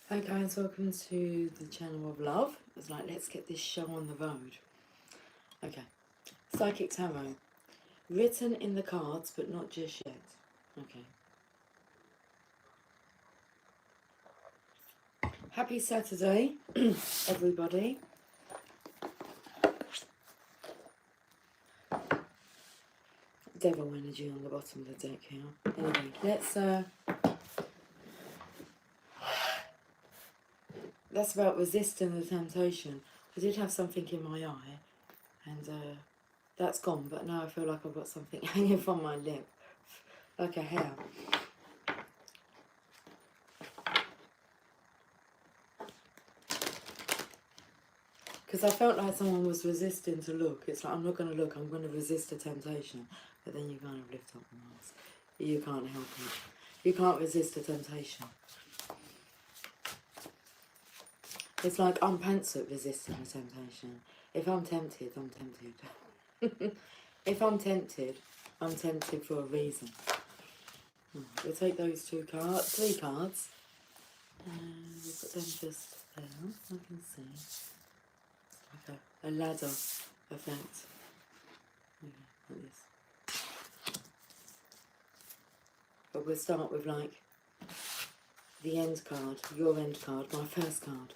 Hi guys, welcome to the channel of love. It's like, let's get this show on the road. Okay, Psychic Tarot. Written in the cards, but not just yet. Okay. Happy Saturday, everybody. Devil energy on the bottom of the deck here. Anyway, that's about resisting the temptation. I did have something in my eye, and that's gone, but now I feel like I've got something hanging from my lip, like a hair. Because I felt like someone was resisting to look. It's like, I'm not going to look, I'm going to resist the temptation. But then you kind of lift up the mask. You can't help it. You can't resist the temptation. It's like I'm pants at resisting the temptation. If I'm tempted, I'm tempted. If I'm tempted for a reason. We'll take those three cards. And we'll put them just there. I can see. Like a ladder effect. Like this. But we'll start with like the end card, your end card, my first card.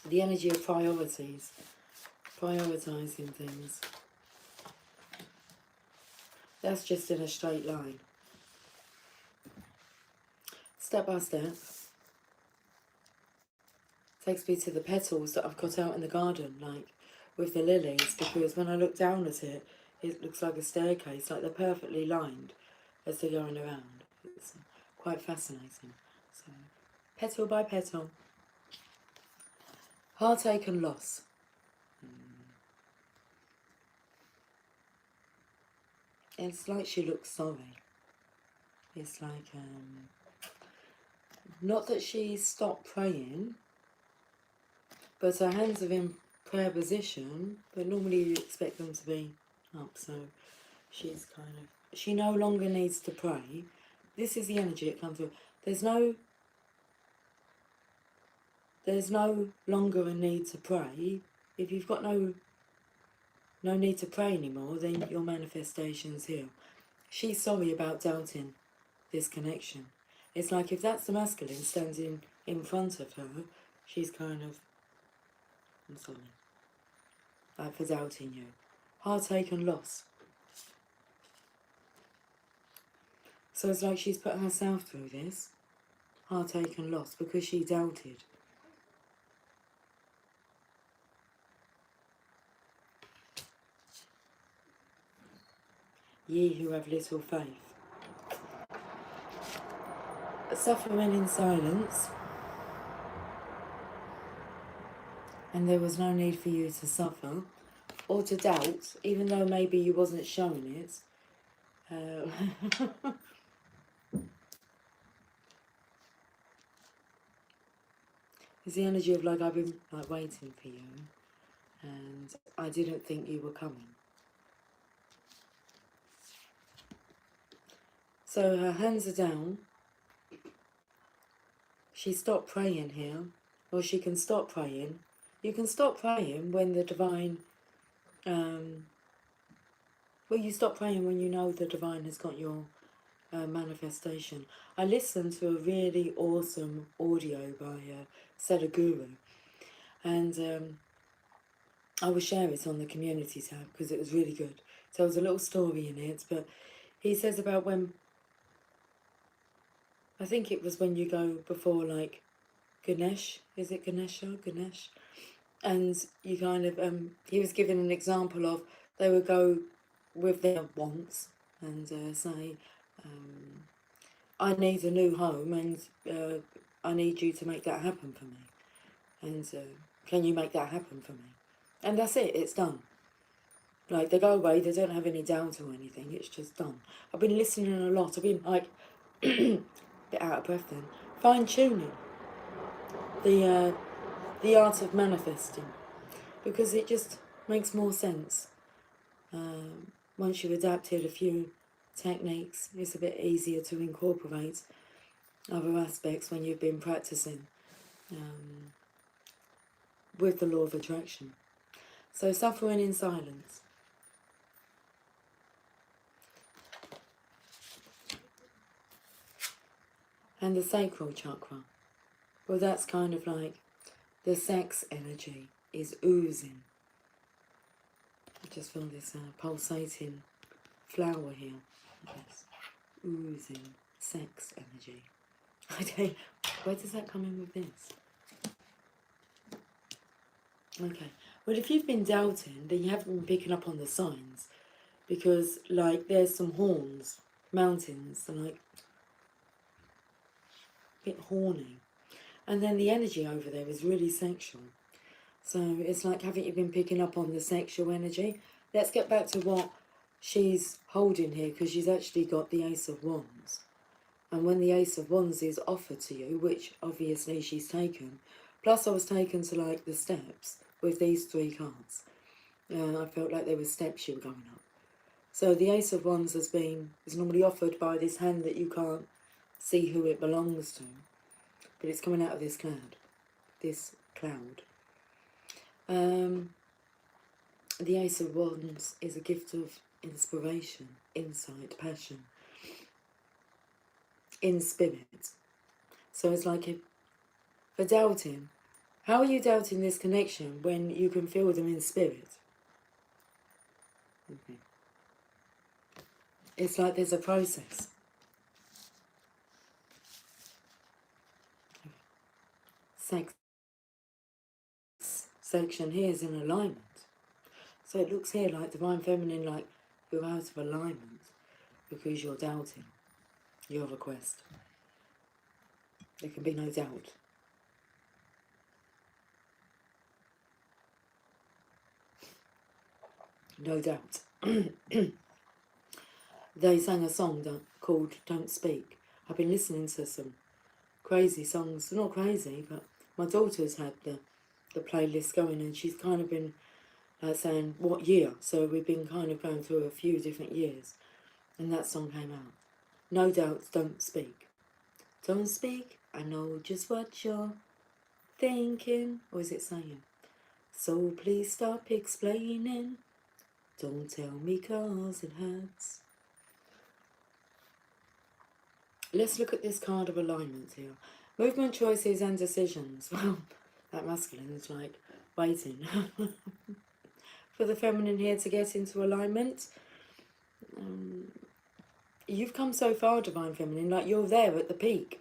The energy of priorities, prioritising things. That's just in a straight line. Step by step. Takes me to the petals that I've got out in the garden, like with the lilies, because when I look down at it, it looks like a staircase, like they're perfectly lined as they're going around. It's quite fascinating. So, petal by petal. Heartache and loss. It's like she looks sorry. It's like, not that she stopped praying, but her hands are in prayer position, but normally you expect them to be up, so she's kind of, she no longer needs to pray. This is the energy that comes through. There's no longer a need to pray. If you've got no need to pray anymore, then your manifestation's here. She's sorry about doubting this connection. It's like if that's the masculine standing in front of her, she's kind of, I'm sorry, like for doubting you. Heartache and loss. So it's like she's put herself through this, heartache and loss, because she doubted. Ye who have little faith. Suffering in silence, and there was no need for you to suffer or to doubt, even though maybe you wasn't showing it. It's the energy of like, I've been like waiting for you, and I didn't think you were coming. So her hands are down. She stopped praying here, or she can stop praying. You can stop praying when the divine, well, you stop praying when you know the divine has got your manifestation. I listened to a really awesome audio by Sadhguru, and I will share it on the community tab because it was really good. So there's a little story in it, but he says about when, I think it was when you go before like Ganesh, is it Ganesha? Ganesh? And you kind of, he was giving an example of, they would go with their wants and say, I need a new home and I need you to make that happen for me. And can you make that happen for me? And that's it, it's done. Like, they go away, they don't have any doubt or anything, it's just done. I've been listening a lot, I've been like, bit out of breath then, fine-tuning the art of manifesting, because it just makes more sense. Once you've adapted a few techniques, it's a bit easier to incorporate. other aspects when you've been practicing with the law of attraction. So suffering in silence. And the sacral chakra. Well, that's kind of like the sex energy is oozing. I just feel this pulsating flower here. Yes. Oozing sex energy. I don't. Where does that come in with this? Okay. Well, if you've been doubting, then you haven't been picking up on the signs, because like there's some horns, mountains, and like a bit horny, and then the energy over there is really sexual. So it's like, haven't you been picking up on the sexual energy? Let's get back to what she's holding here, because she's actually got the Ace of Wands. And when the Ace of Wands is offered to you, which obviously she's taken, plus I was taken to like the steps with these 3 cards. I felt like there were steps you were going up. So the Ace of Wands is normally offered by this hand that you can't see who it belongs to, but it's coming out of this cloud. The Ace of Wands is a gift of inspiration, insight, passion, in spirit. So it's like for doubting, how are you doubting this connection when you can feel them in spirit? Okay. It's like there's a process. Sex section here is in alignment. So it looks here like Divine Feminine, like you're out of alignment because you're doubting your request. There can be no doubt. No doubt. They sang a song called Don't Speak. I've been listening to some crazy songs. Not crazy, but my daughter's had the playlist going, and she's kind of been saying, what year? So we've been kind of going through a few different years. And that song came out. No doubt, don't speak. Don't speak, I know just what you're thinking. Or is it saying? So please stop explaining. Don't tell me 'cause it hurts. Let's look at this card of alignment here. Movement, choices and decisions. Well, that masculine is like waiting for the feminine here to get into alignment. You've come so far, Divine Feminine, like you're there at the peak.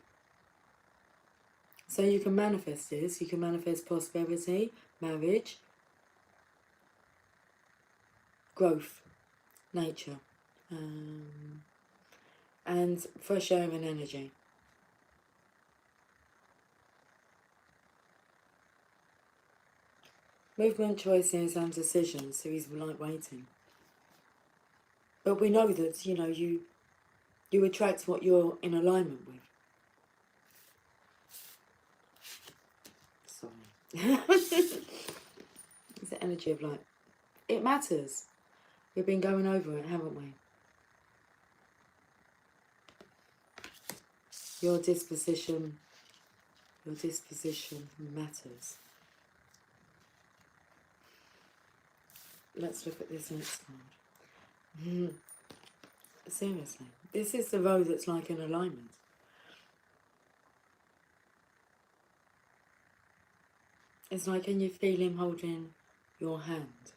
So you can manifest this. You can manifest prosperity, marriage, growth, nature, and fresh air and energy. Movement, choices and decisions. So he's like waiting. But we know that, you know, you attract what you're in alignment with. Sorry. It's the energy of like, it matters. We've been going over it, haven't we? Your disposition matters. Let's look at this next card. Seriously, this is the row that's like in alignment. It's like, can you feel him holding your hand?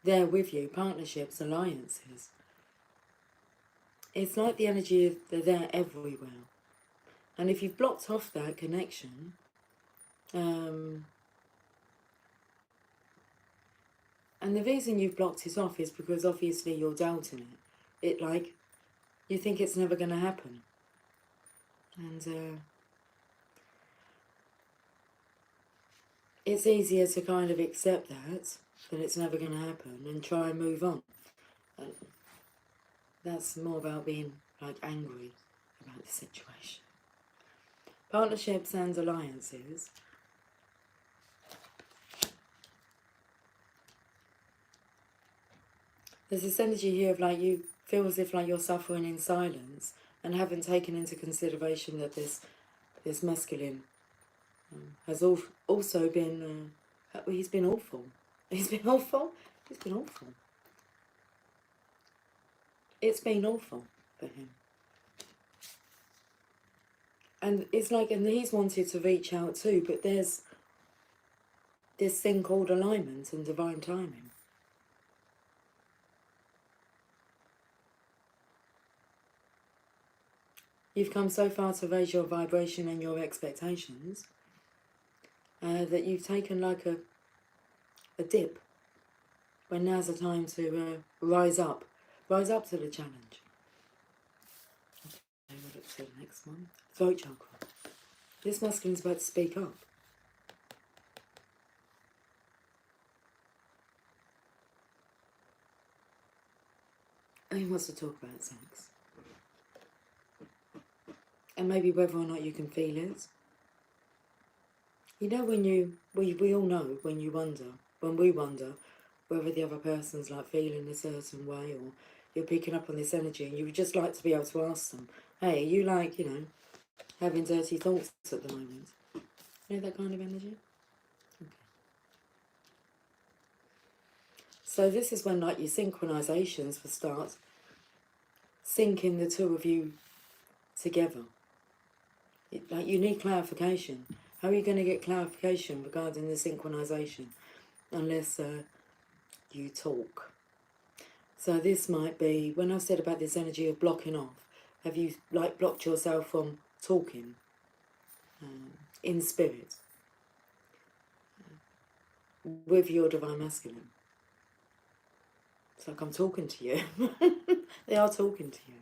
There with you, partnerships, alliances. It's like the energy of they're there everywhere. And if you've blocked off that connection, and the reason you've blocked it off is because obviously you're doubting it. It like, you think it's never going to happen. And it's easier to kind of accept that it's never going to happen and try and move on. And that's more about being like angry about the situation. Partnerships and alliances. There's this energy here of like you feel as if like you're suffering in silence and haven't taken into consideration that this masculine has also been, he's been awful. He's been awful. He's been awful. It's been awful for him. And it's like, and he's wanted to reach out too, but there's this thing called alignment and divine timing. You've come so far to raise your vibration and your expectations that you've taken like a dip, when now's the time to rise up to the challenge. Okay, what up to the next one? Throat chakra. This masculine's about to speak up. And he wants to talk about sex. And maybe whether or not you can feel it. You know, when we all know when we wonder whether the other person's like feeling a certain way, or you're picking up on this energy, and you would just like to be able to ask them, hey, are you like, you know, having dirty thoughts at the moment? You know that kind of energy? Okay. So this is when like your synchronizations will start syncing the two of you together. Like you need clarification. How are you going to get clarification regarding the synchronization unless you talk? So this might be, when I said about this energy of blocking off, have you like blocked yourself from talking in spirit with your divine masculine? It's like I'm talking to you. They are talking to you.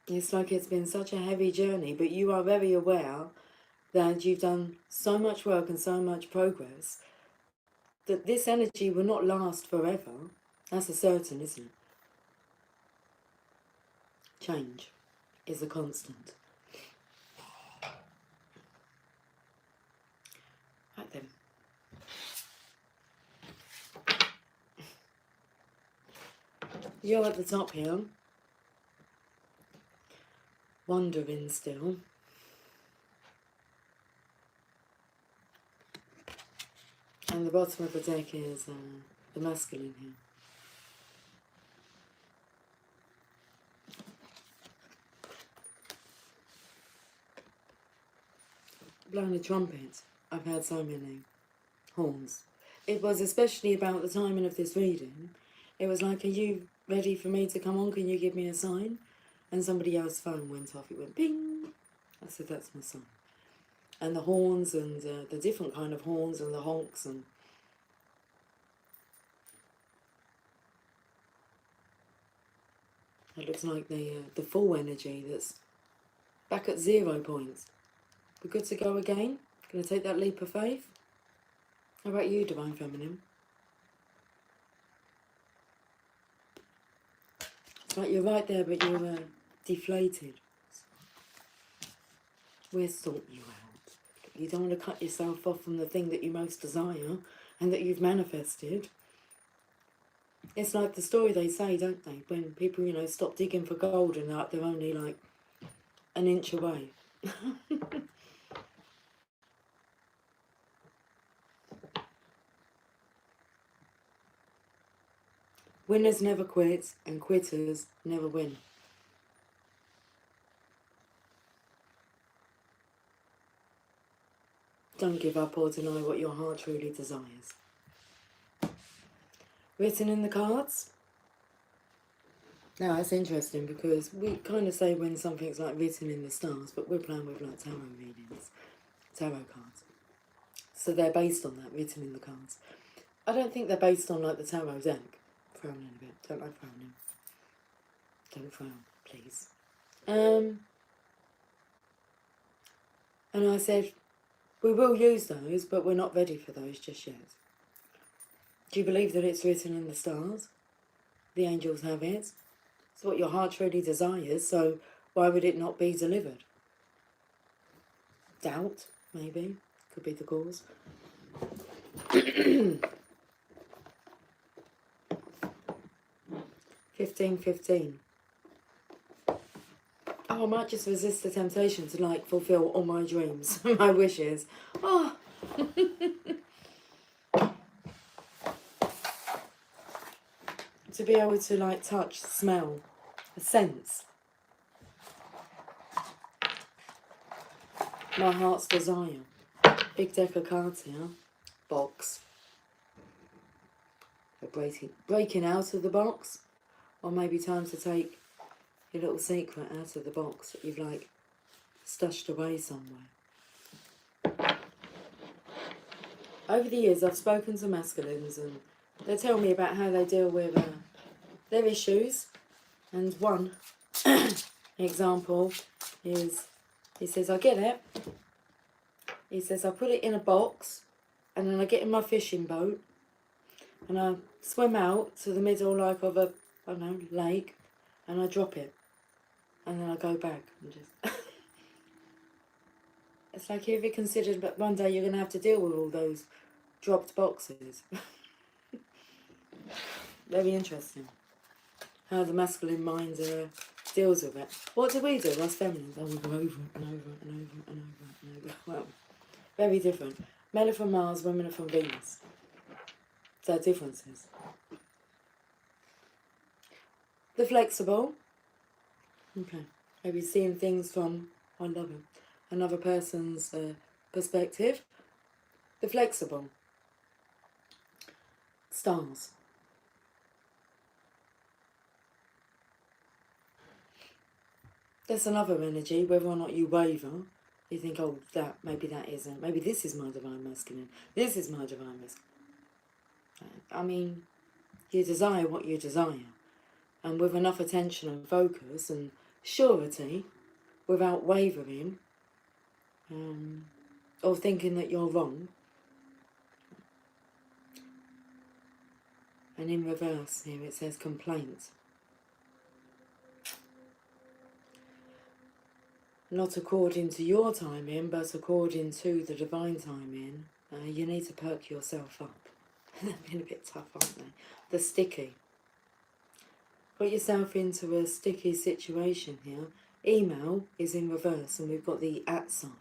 It's like it's been such a heavy journey, but you are very aware that you've done so much work and so much progress that this energy will not last forever. That's a certain, isn't it? Change is a constant. Right then. You're at the top here, wondering still. And the bottom of the deck is the masculine here. Blowing a trumpet. I've had so many horns. It was especially about the timing of this reading. It was like, are you ready for me to come on? Can you give me a sign? And somebody else's phone went off. It went ping. I said, that's my sign. And the horns and the different kind of horns and the honks, and it looks like the full energy that's back at 0 points. We're good to go again? Going to take that leap of faith? How about you, Divine Feminine? It's like you're right there, but you're deflated. We'll sort you out. You don't want to cut yourself off from the thing that you most desire and that you've manifested. It's like the story they say, don't they? When people, you know, stop digging for gold and they're only like an inch away. Winners never quit and quitters never win. Don't give up or deny what your heart truly desires. Written in the cards? Now that's interesting, because we kind of say when something's like written in the stars, but we're playing with like tarot readings, tarot cards. So they're based on that, written in the cards. I don't think they're based on like the tarot deck. Frowning a bit. Don't like frowning. Don't frown, please. And I said, we will use those, but we're not ready for those just yet. Do you believe that it's written in the stars? The angels have it. It's what your heart truly desires, so why would it not be delivered? doubt, maybe, could be the cause. 15:15. Oh, I might just resist the temptation to like fulfill all my dreams, my wishes. Oh. To be able to like touch, smell, sense. My heart's desire. Big deck of cards here. Box. Breaking out of the box. Or maybe time to take your little secret out of the box that you've like stashed away somewhere. Over the years I've spoken to masculines and they tell me about how they deal with their issues. And one example is, he says, I get it. He says, I put it in a box and then I get in my fishing boat and I swim out to the middle like of a, I don't know, lake, and I drop it. And then I go back and just... It's like, have you considered that one day you're going to have to deal with all those dropped boxes? Very interesting. How the masculine mind deals with it. What do we do, us feminines? Oh, we go over it and over it and over it and over it and over it. Well, very different. Men are from Mars, women are from Venus. There are differences. The flexible. Okay. Maybe seeing things from, I love it, another person's perspective. The flexible. Stars. There's another energy, whether or not you waver, you think, oh, maybe that isn't. Maybe this is my divine masculine. This is my divine masculine. I mean, you desire what you desire. And with enough attention and focus and surety, without wavering, or thinking that you're wrong. And in reverse here it says complaint. Not according to your timing, but according to the divine timing. You need to perk yourself up. They're being a bit tough, aren't they? The sticky. Put yourself into a sticky situation here. Email is in reverse and we've got the @ sign.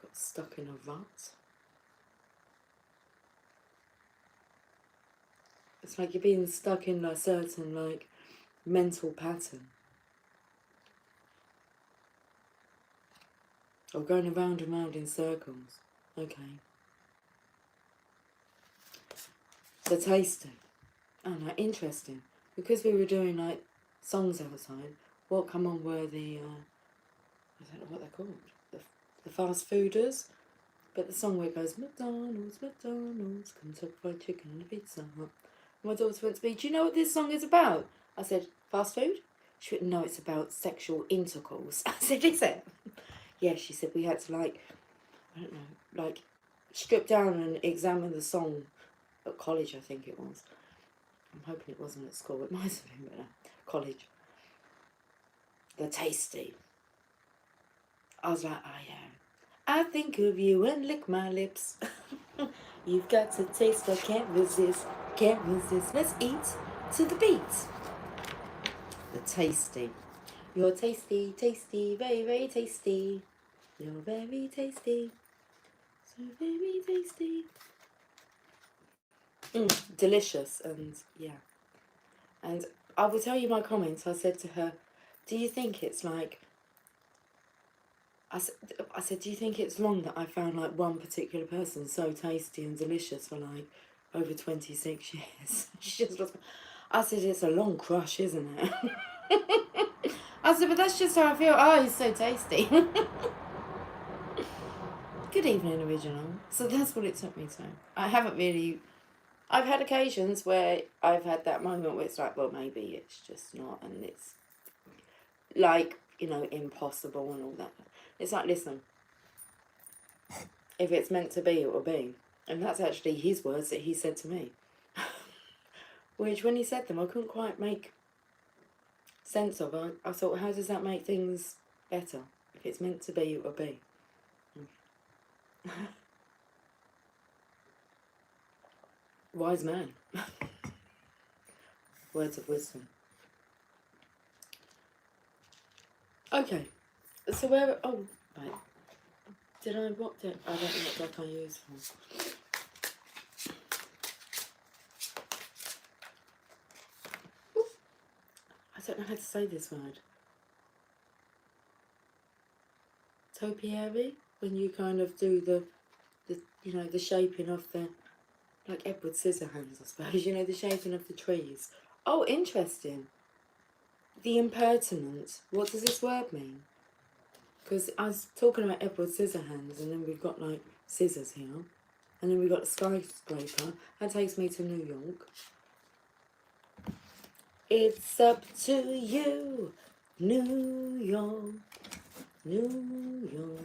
Got stuck in a rut. It's like you're being stuck in a certain like mental pattern. Or going around and round in circles. Okay. The tasting. Oh no, interesting. Because we were doing like songs outside, what come on were the, I don't know what they're called, the fast fooders. But the song where it goes, McDonald's, McDonald's, Kentucky Fried Chicken and a Pizza Hut. My daughter went to me, do you know what this song is about? I said, fast food? She went, no, it's about sexual intercourse. I said, is it? Yeah, she said we had to like, I don't know, like strip down and examine the song at college, I think it was. I'm hoping it wasn't at school, it might have been, but college. The tasty. I was like, I think of you and lick my lips. You've got to taste, I can't resist, can't resist. Let's eat to the beat. The tasty. You're tasty, tasty, very, very tasty. You're very tasty, so very tasty. Delicious, and yeah. And I will tell you my comments. I said to her, do you think it's like, I said, do you think it's wrong that I found like one particular person so tasty and delicious for like over 26 years? She just looked, I said, it's a long crush, isn't it? I said, but that's just how I feel. Oh, he's so tasty. Good evening, original. So that's what it took me to. I haven't really... I've had occasions where I've had that moment where it's like, well, maybe it's just not, and it's like, you know, impossible and all that. It's like, listen, if it's meant to be, it will be. And that's actually his words that he said to me. Which, when he said them, I couldn't quite make sense of. I thought, how does that make things better? If it's meant to be, it will be. Wise man. Words of wisdom. Okay. So where... Oh, right. I don't know what deck I used for. I don't know how to say this word. Topiary, when you kind of do the you know, the shaping of the, like Edward Scissorhands, I suppose, you know, the shaping of the trees. Oh, interesting. The impertinent. What does this word mean? Because I was talking about Edward Scissorhands, and then we've got like scissors here, and then we've got the skyscraper. That takes me to New York. It's up to you, New York, New York.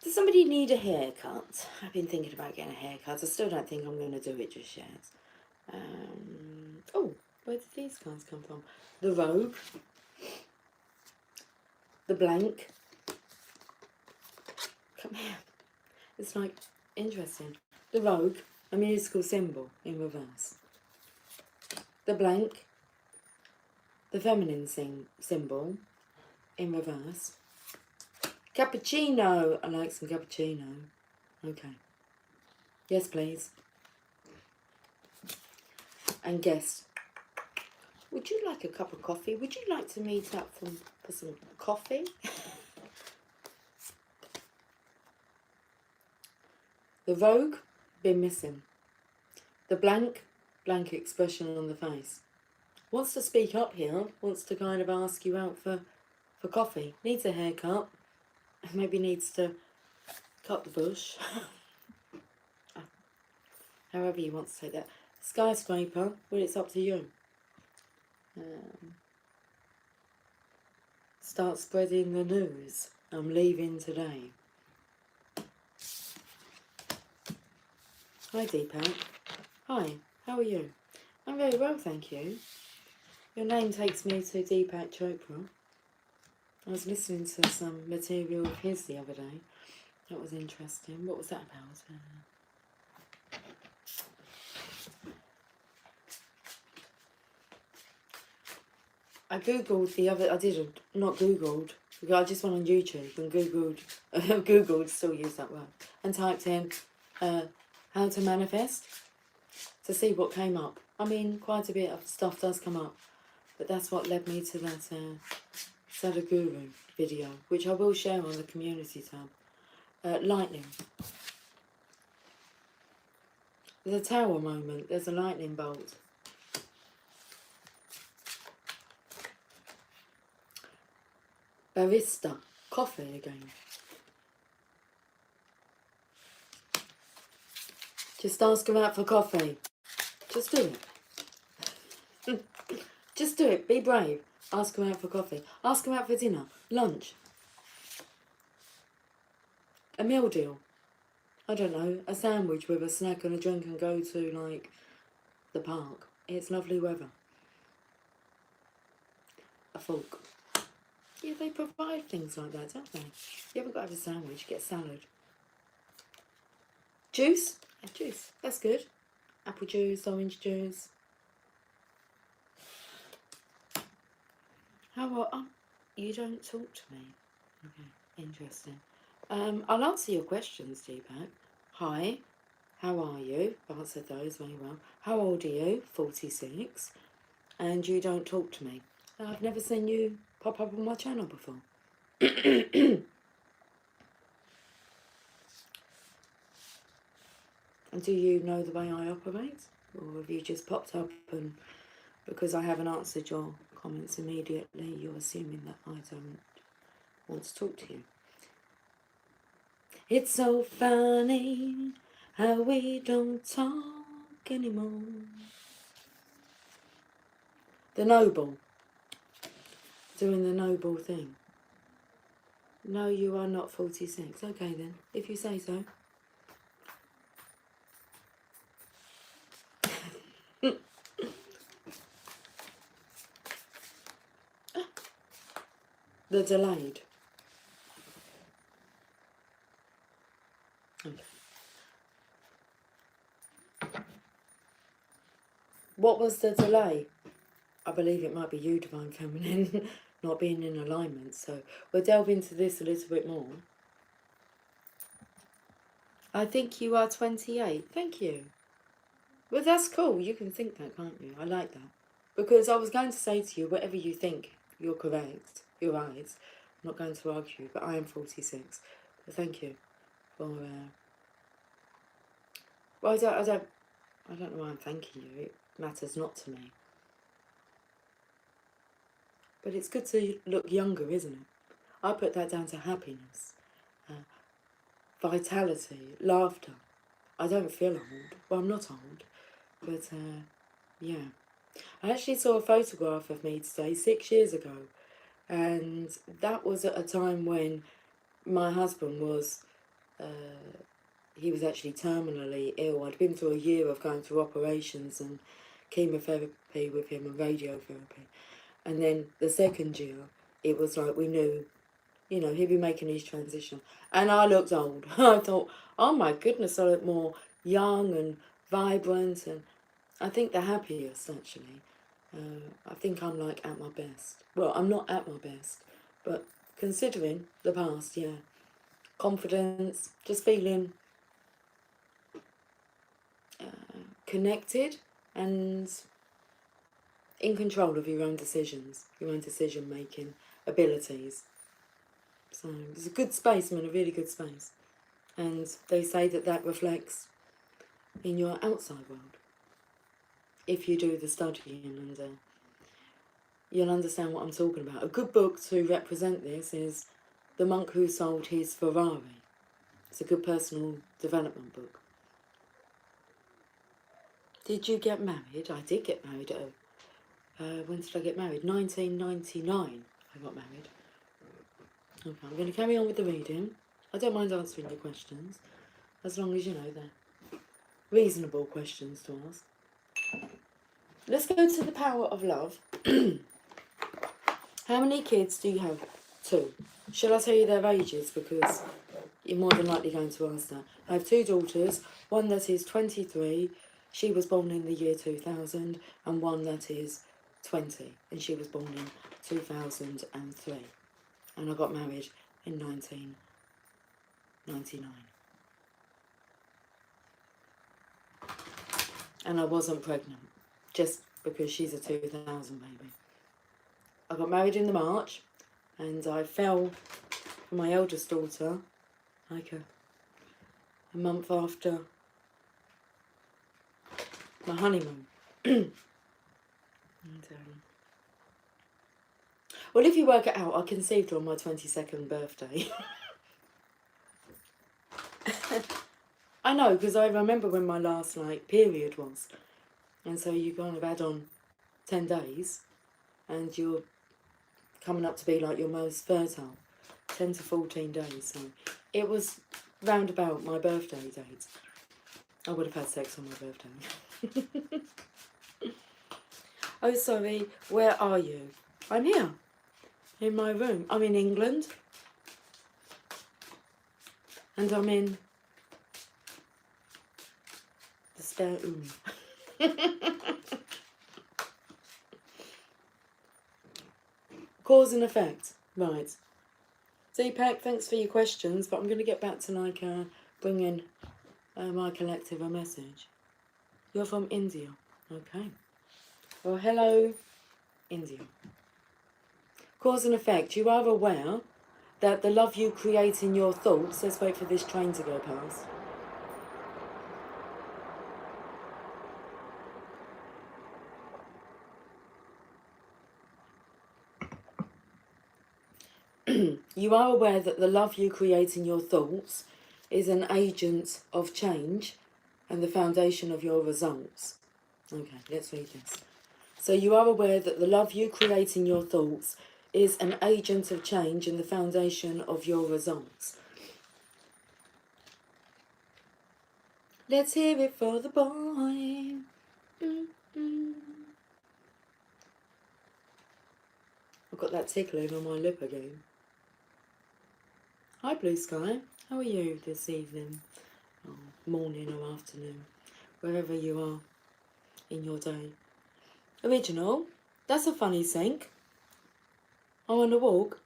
Does somebody need a haircut? I've been thinking about getting a haircut. I still don't think I'm going to do it just yet. Oh, where did these guys come from? The Rogue. The Blank. Come here. It's like, interesting. The Rogue, a musical symbol in reverse. The Blank, the feminine symbol in reverse. Cappuccino. I like some cappuccino. Okay. Yes, please. And guest. Would you like a cup of coffee? Would you like to meet up for some coffee? The Vogue, been missing. The blank expression on the face. Wants to speak up here, wants to kind of ask you out for coffee. Needs a haircut. Maybe needs to cut the bush. However you want to take that. Skyscraper, well, it's up to you. Start spreading the news. I'm leaving today. Hi Deepak. Hi, how are you? I'm very well, thank you. Your name takes me to Deepak Chopra. I was listening to some material of his the other day. That was interesting. What was that about? I just went on YouTube and Googled, still use that word, and typed in how to manifest to see what came up. I mean, quite a bit of stuff does come up, but that's what led me to that Sadhguru video, which I will share on the community tab. Lightning. There's a tower moment, there's a lightning bolt. Barista, coffee again. Just ask him out for coffee. Just do it. Just do it. Be brave. Ask him out for coffee. Ask him out for dinner. Lunch. A meal deal. I don't know. A sandwich with a snack and a drink and go to, like, the park. It's lovely weather. A fork. Yeah, they provide things like that, don't they? You haven't got to have a sandwich. Get salad. Juice? Yeah, juice. That's good. Apple juice, orange juice. How about... you don't talk to me. Okay, interesting. I'll answer your questions, Deepak. Hi, how are you? I've answered those very well. How old are you? 46. And you don't talk to me. I've never seen you pop up on my channel before. And do you know the way I operate? Or have you just popped up and because I haven't answered your comments immediately, you're assuming that I don't want to talk to you? It's so funny how we don't talk anymore. The Noble. doing the noble thing. No, you are not 46. Okay then, if you say so. The delayed. Okay. What was the delay? I believe it might be you, Divine Feminine, not being in alignment. So we'll delve into this a little bit more. I think you are 28. Thank you. Well, that's cool. You can think that, can't you? I like that. Because I was going to say to you, whatever you think, you're correct. You're right. I'm not going to argue, but I am 46. But thank you for... well, I don't know why I'm thanking you. It matters not to me. But it's good to look younger, isn't it? I put that down to happiness, vitality, laughter. I don't feel old. Well, I'm not old. But, yeah. I actually saw a photograph of me today 6 years ago. And that was at a time when my husband was, he was actually terminally ill. I'd been through a year of going through operations and chemotherapy with him and radiotherapy. And then the second year, it was like we knew, you know, he'd be making his transition. And I looked old. I thought, oh my goodness, I look more young and vibrant. And I think the happiest, actually. I think I'm like at my best. Well, I'm not at my best, but considering the past, yeah. Confidence, just feeling connected and in control of your own decisions, your own decision-making abilities. So it's a good space, I'm in a really good space. And they say that that reflects in your outside world. If you do the studying, and you'll understand what I'm talking about. A good book to represent this is The Monk Who Sold His Ferrari. It's a good personal development book. Did you get married? I did get married. When did I get married? 1999 I got married. Okay, I'm going to carry on with the reading. I don't mind answering your questions, as long as you know they're reasonable questions to ask. Let's go to the power of love. How many kids do you have? 2. Shall I tell you their ages? Because you're more than likely going to ask that. I have 2 daughters, one that is 23, she was born in the year 2000, and one that is 20, and she was born in 2003. And I got married in 1999. And I wasn't pregnant, just because she's a 2000 baby. I got married in the March, and I fell for my eldest daughter like a month after my honeymoon. And, well, if you work it out, I conceived her on my 22nd birthday. I know, because I remember when my last period was. And so you kind of add on 10 days, and you're coming up to be like your most fertile. 10 to 14 days. So it was round about my birthday date. I would have had sex on my birthday. Oh, sorry, where are you? I'm here, in my room. I'm in England. And I'm in the spare room. Cause and effect. Right. Deepak, thanks for your questions, but I'm going to get back to bringing my collective a message. You're from India. Okay. Well, hello, India. Cause and effect. You are aware that the love you create in your thoughts... Let's wait for this train to go past. You are aware that the love you create in your thoughts is an agent of change and the foundation of your results. Okay, let's read this. So you are aware that the love you create in your thoughts is an agent of change in the foundation of your results. Let's hear it for the boy. I've got that tickling on my lip again. Hi Blue Sky, how are you this evening? Or morning or afternoon, wherever you are in your day. Original, that's a funny sync. I'm on a walk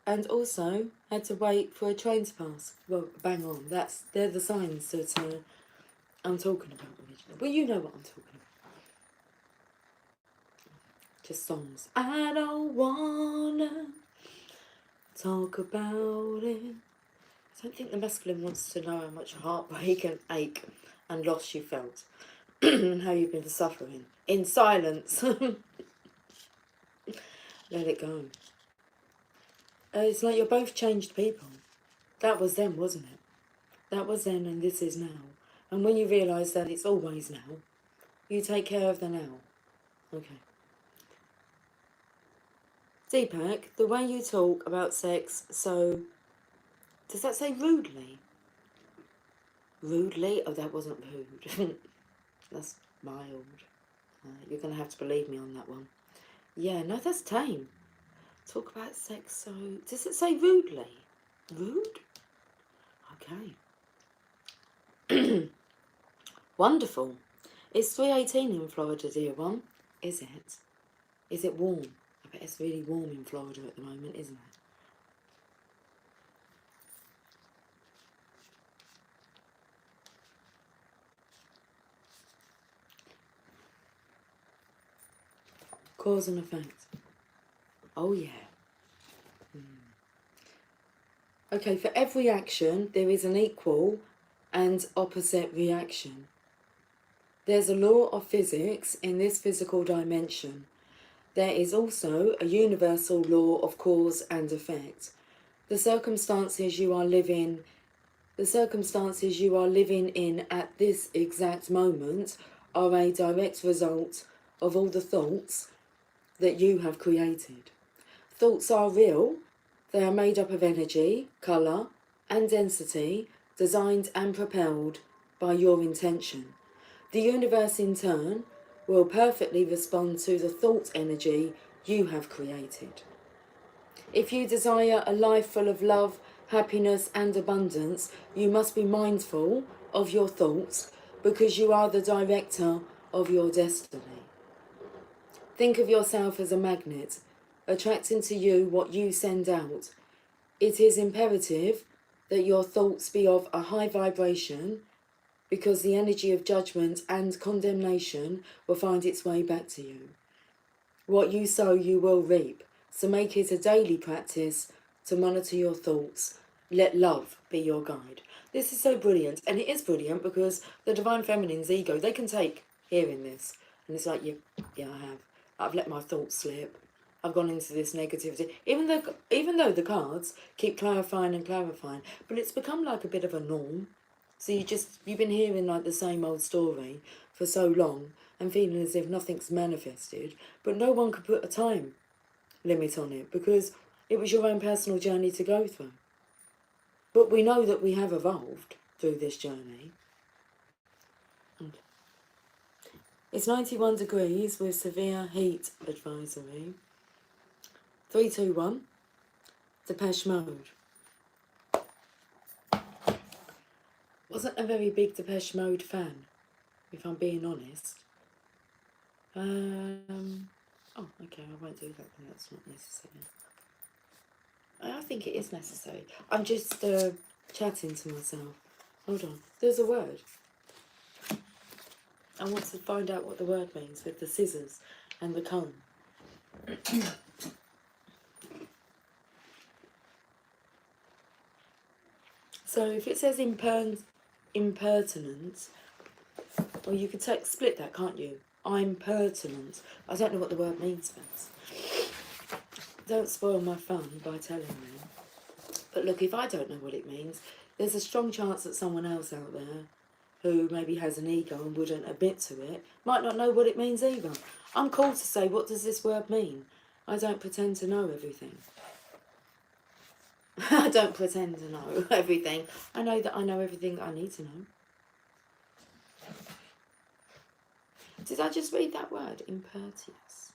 and also had to wait for a train to pass. Well, bang on, they're the signs that I'm talking about, Original. Well, you know what I'm talking about. Just songs. I don't wanna talk about it. I don't think the masculine wants to know how much heartbreak and ache and loss you felt and how you've been suffering in silence. Let it go. It's like you're both changed people. That was then, wasn't it? That was then and this is now. And when you realise that it's always now, you take care of the now. Okay. Deepak, the way you talk about sex, so... Does that say rudely? Rudely? Oh, that wasn't rude. That's mild. You're going to have to believe me on that one. Yeah, no, that's tame. Talk about sex, so... Does it say rudely? Rude? Okay. Wonderful. It's 3:18 in Florida, dear one. Is it? Is it warm? I bet it's really warm in Florida at the moment, isn't it? Cause and effect. Oh, yeah. Okay, for every action, there is an equal and opposite reaction. There's a law of physics in this physical dimension. There is also a universal law of cause and effect. The circumstances you are living in at this exact moment are a direct result of all the thoughts that you have created. Thoughts are real. They are made up of energy, colour, and density, designed and propelled by your intention. The universe, in turn, will perfectly respond to the thought energy you have created. If you desire a life full of love, happiness, and abundance, you must be mindful of your thoughts because you are the director of your destiny. Think of yourself as a magnet, attracting to you what you send out. It is imperative that your thoughts be of a high vibration because the energy of judgment and condemnation will find its way back to you. What you sow, you will reap. So make it a daily practice to monitor your thoughts. Let love be your guide. This is so brilliant. And it is brilliant because the Divine Feminine's ego, they can take hearing this. And it's like, yeah, I have. I've let my thoughts slip. I've gone into this negativity. Even though the cards keep clarifying and clarifying. But it's become like a bit of a norm. So you've been hearing like the same old story for so long and feeling as if nothing's manifested. But no one could put a time limit on it because it was your own personal journey to go through. But we know that we have evolved through this journey. And it's 91 degrees with severe heat advisory. 321, Depeche Mode. Wasn't a very big Depeche Mode fan, if I'm being honest. Oh, okay, I won't do that then, that's not necessary. I think it is necessary. I'm just chatting to myself. Hold on, there's a word. I want to find out what the word means with the scissors and the comb. So if it says impertinent, well, you could split that, can't you? I'm pertinent. I don't know what the word means, friends. Don't spoil my fun by telling me. But look, if I don't know what it means, there's a strong chance that someone else out there who maybe has an ego and wouldn't admit to it might not know what it means either. I'm called to say, what does this word mean? I don't pretend to know everything. I don't pretend to know everything. I know that I know everything I need to know. Did I just read that word? Impertious.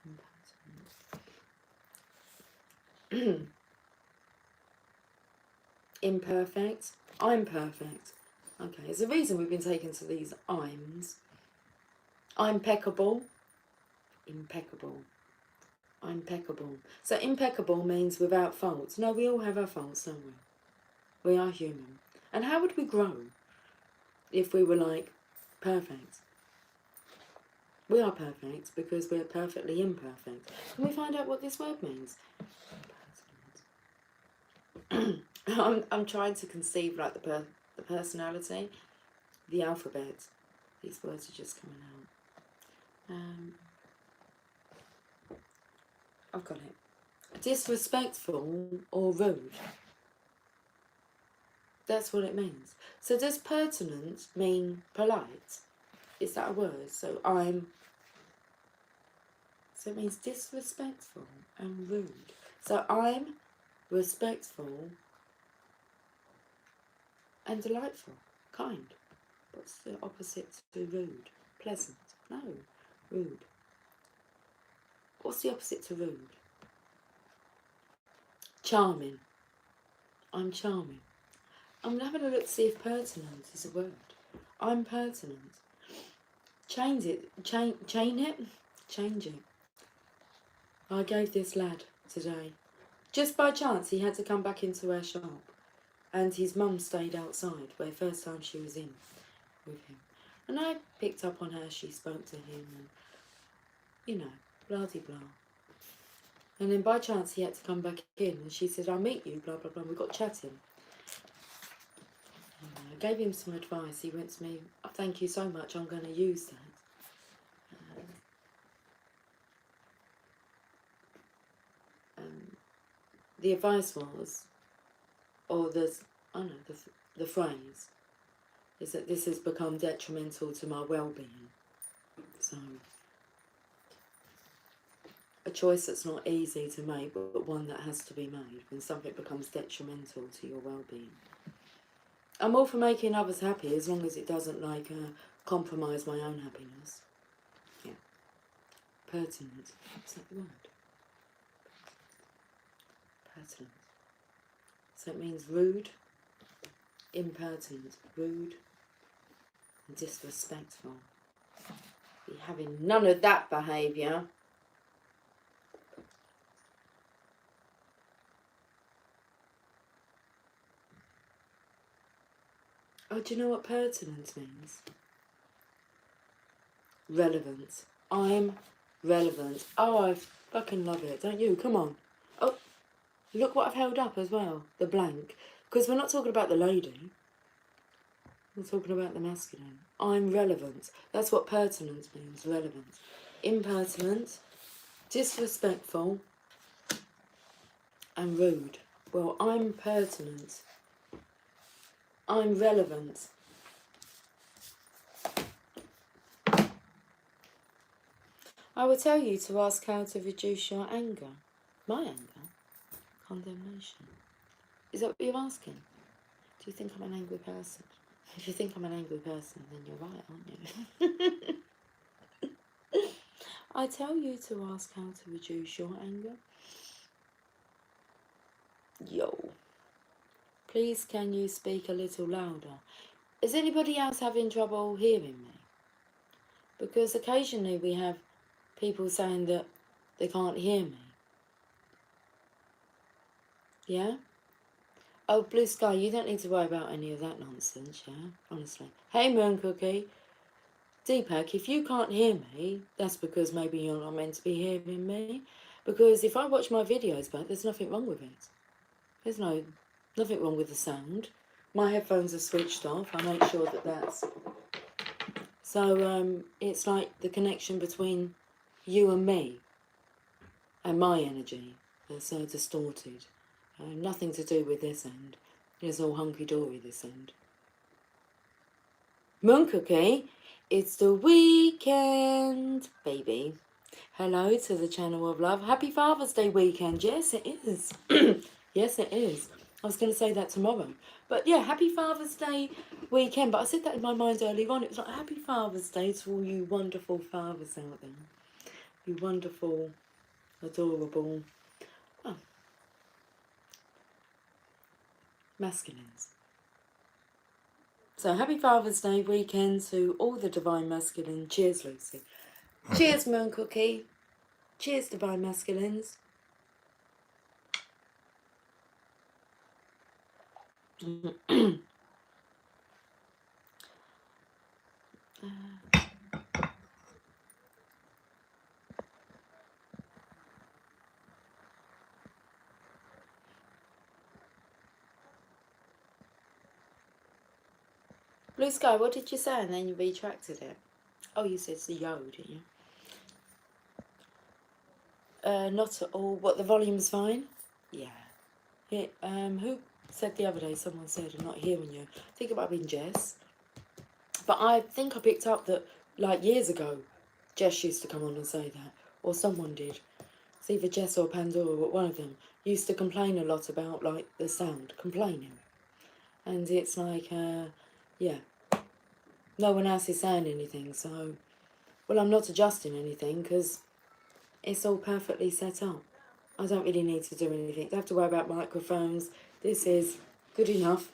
No. Impertinent. Imperfect. I'm perfect. Okay, there's a reason we've been taken to these IMs. Impeccable. Impeccable. Impeccable. So impeccable means without faults. No, we all have our faults, don't we? We are human. And how would we grow if we were like perfect? We are perfect because we're perfectly imperfect. Can we find out what this word means? I'm trying to conceive like the personality, the alphabet. These words are just coming out. I've got it. Disrespectful or rude. That's what it means. So does pertinent mean polite? Is that a word? So it means disrespectful and rude. So I'm respectful and delightful, kind. What's the opposite to rude? Pleasant. No, rude. What's the opposite to rude? Charming. I'm charming. I'm having a look to see if pertinent is a word. I'm pertinent. Change it. Change it. I gave this lad today. Just by chance, he had to come back into our shop. And his mum stayed outside, where first time she was in with him. And I picked up on her, she spoke to him, and, you know, blah-de-blah. And then by chance, he had to come back in, and she said, I'll meet you, blah, blah, blah. We got chatting. And I gave him some advice. He went to me, oh, thank you so much, I'm going to use that. The advice was, or the phrase, is that this has become detrimental to my well-being. So, a choice that's not easy to make, but one that has to be made when something becomes detrimental to your well-being. I'm all for making others happy as long as it doesn't compromise my own happiness. Yeah. Pertinent. Is that the word? Pertinent. So it means rude, impertinent, rude, and disrespectful. Be having none of that behaviour. Oh, do you know what pertinent means? Relevant. I'm relevant. Oh, I fucking love it, don't you? Come on. Oh, look what I've held up as well. The blank. Because we're not talking about the lady. We're talking about the masculine. I'm relevant. That's what pertinent means. Relevant. Impertinent. Disrespectful. And rude. Well, I'm pertinent. I'm relevant. I will tell you to ask how to reduce your anger. My anger? Condemnation. Is that what you're asking? Do you think I'm an angry person? If you think I'm an angry person, then you're right, aren't you? I tell you to ask how to reduce your anger. Yo. Please can you speak a little louder? Is anybody else having trouble hearing me? Because occasionally we have people saying that they can't hear me. Yeah? Oh, Blue Sky, you don't need to worry about any of that nonsense, yeah? Honestly. Hey, Moon Cookie. Deepak, if you can't hear me, that's because maybe you're not meant to be hearing me. Because if I watch my videos back, there's nothing wrong with it. There's nothing wrong with the sound. My headphones are switched off. I make sure that that's... So, it's like the connection between you and me and my energy that's distorted. Nothing to do with this end. It's all hunky-dory this end. Moon Cookie, it's the weekend, baby. Hello to the channel of love. Happy Father's Day weekend. Yes, it is. Yes, it is. I was going to say that tomorrow. But yeah, happy Father's Day weekend. But I said that in my mind earlier on. It was like, happy Father's Day to all you wonderful fathers out there. You wonderful, adorable, oh, masculines. So happy Father's Day weekend to all the divine masculine. Cheers, Lucy. Cheers, Moon Cookie. Cheers, divine masculines. Blue Sky, what did you say? And then you retracted it. Oh, you said the yo, didn't you? Not at all. What, the volume's fine? Yeah. Who said the other day, someone said, I'm not hearing you. I think it might have been Jess. But I think I picked up that, like, years ago, Jess used to come on and say that. Or someone did. It's either Jess or Pandora, but one of them used to complain a lot about, like, the sound. Complaining. And it's like, yeah. No one else is saying anything, so... Well, I'm not adjusting anything, because it's all perfectly set up. I don't really need to do anything. Don't have to worry about microphones. This is good enough.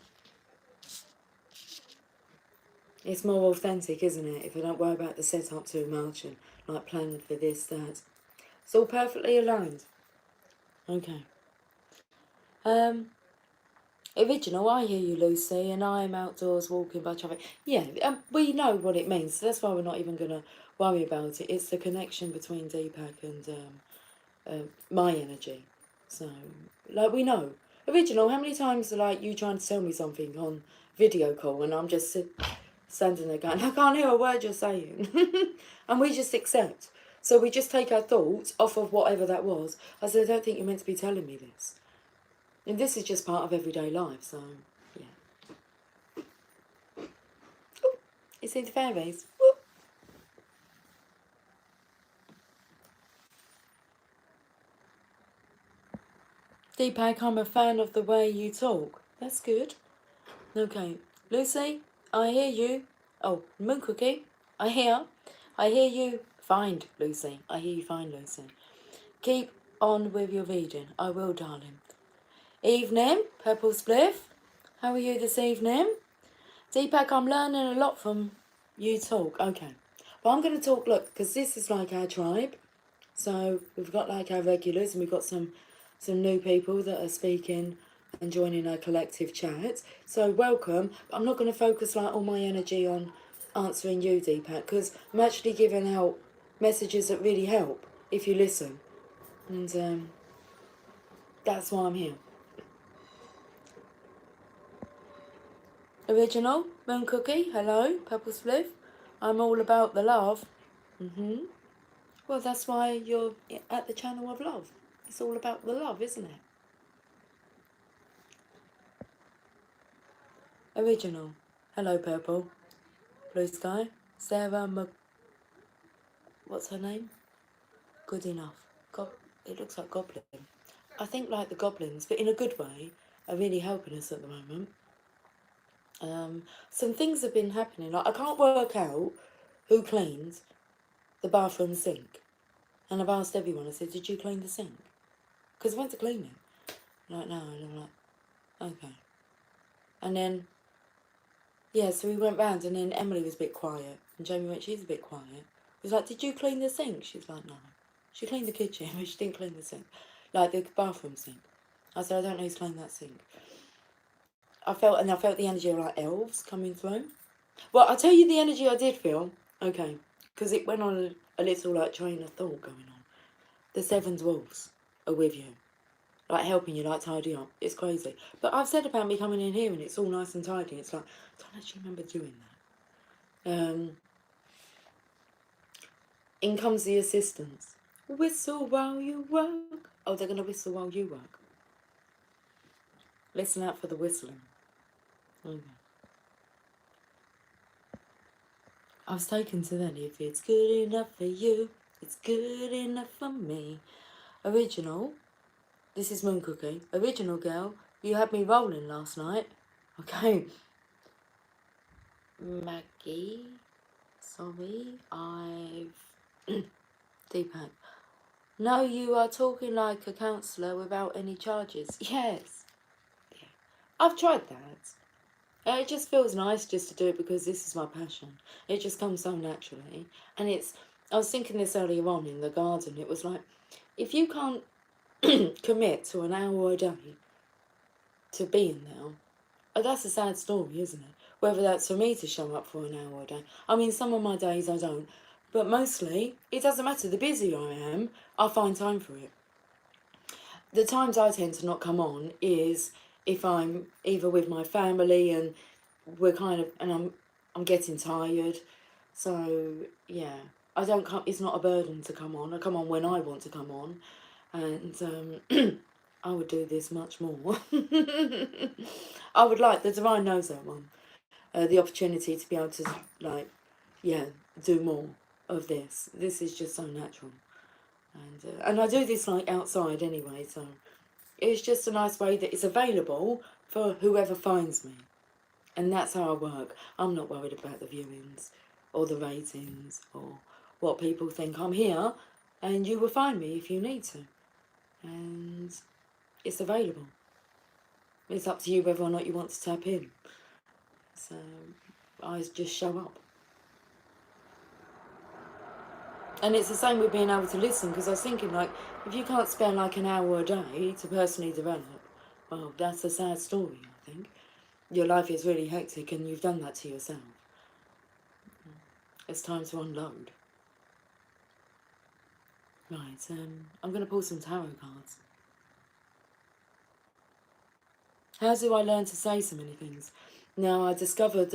It's more authentic, isn't it? If I don't worry about the setup too much and like planning for this, that. It's all perfectly aligned. Okay. Original, I hear you, Lucy, and I am outdoors walking by traffic. Yeah, we know what it means. So that's why we're not even going to worry about it. It's the connection between Deepak and my energy. So, like, we know. Original, how many times are, like, you trying to tell me something on video call and I'm just standing there going, I can't hear a word you're saying. And we just accept. So we just take our thoughts off of whatever that was. I said, I don't think you're meant to be telling me this. And this is just part of everyday life, so, yeah. Ooh, you see the fairies? Ooh. Deepak, I'm a fan of the way you talk. That's good. Okay. Lucy, I hear you. Oh, Moon Cookie, I hear you fine, Lucy. I hear you fine, Lucy. Keep on with your reading. I will, darling. Evening, Purple Spliff. How are you this evening? Deepak, I'm learning a lot from you talk. Okay. Well, I'm going to talk, look, because this is like our tribe. So we've got like our regulars and we've got some new people that are speaking and joining our collective chat. So welcome. I'm not going to focus like all my energy on answering you, Deepak, because I'm actually giving out messages that really help if you listen. And that's why I'm here. Original, Moon Cookie, hello, Purple Spliff. I'm all about the love. Well, that's why you're at the channel of love. It's all about the love, isn't it? Original. Hello, Purple. Blue Sky. Sarah What's her name? Good enough. It looks like Goblin. I think like the goblins, but in a good way, are really helping us at the moment. Some things have been happening. Like, I can't work out who cleans the bathroom sink. And I've asked everyone, I said, did you clean the sink? Because I went to clean it. Like, no. And I'm like, okay. And then, yeah, so we went round and then Emily was a bit quiet. And Jamie went, she's a bit quiet. He was like, did you clean the sink? She's like, no. She cleaned the kitchen, but she didn't clean the sink. Like the bathroom sink. I said, I don't know who's cleaned that sink. I felt the energy of like elves coming through. Well, I'll tell you the energy I did feel. Okay. Because it went on a little like train of thought going on. The seven dwarfs are with you. Like helping you, like tidy up. It's crazy. But I've said about me coming in here and it's all nice and tidy. It's like, I don't actually remember doing that. In comes the assistants. Whistle while you work. Oh, they're going to whistle while you work. Listen out for the whistling. Okay. I was taken to then. If it's good enough for you, It's good enough for me. Original. This is Moon Cookie. Original girl. You had me rolling last night. Okay. Maggie. Sorry. I've... Deepak. No, you are talking like a counsellor without any charges. Yes. Yeah. I've tried that. It just feels nice just to do it because this is my passion. It just comes so naturally. And it's... I was thinking this earlier on in the garden. It was like, if you can't commit to an hour a day to being there, that's a sad story, isn't it? Whether that's for me to show up for an hour a day. I mean, some of my days I don't. But mostly, it doesn't matter. The busier I am, I find time for it. The times I tend to not come on is if I'm either with my family and we're kind of, and I'm getting tired. So, yeah. I don't come, it's not a burden to come on. I come on when I want to come on. And I would do this much more. I would like, the divine knows that one. The opportunity to be able to, like, yeah, do more of this. This is just so natural. And I do this, like, outside anyway, so it's just a nice way that it's available for whoever finds me. And that's how I work. I'm not worried about the viewings or the ratings or what people think. I'm here and you will find me if you need to. And it's available. It's up to you whether or not you want to tap in. So I just show up. And it's the same with being able to listen, because I was thinking, like, if you can't spend like an hour a day to personally develop, well, that's a sad story, I think. Your life is really hectic and you've done that to yourself. It's time to unload. Right, I'm going to pull some tarot cards. How do I learn to say so many things? Now, I discovered,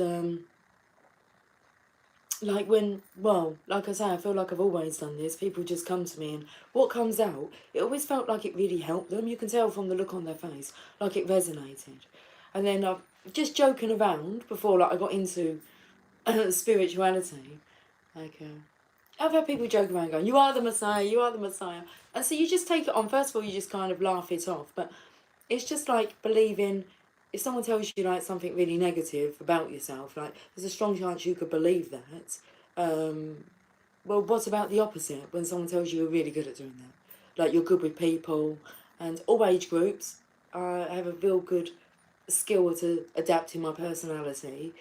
like when, well, like I say, I feel like I've always done this. People just come to me and what comes out, it always felt like it really helped them. You can tell from the look on their face, like it resonated. And then I've just joking around before, like I got into spirituality. Like, I've had people joke around going, you are the Messiah, you are the Messiah. And so you just take it on. First of all, you just kind of laugh it off. But it's just like believing, if someone tells you like something really negative about yourself, like there's a strong chance you could believe that. Well, what about the opposite? When someone tells you you're really good at doing that, like you're good with people and all age groups. I have a real good skill to adapting my personality.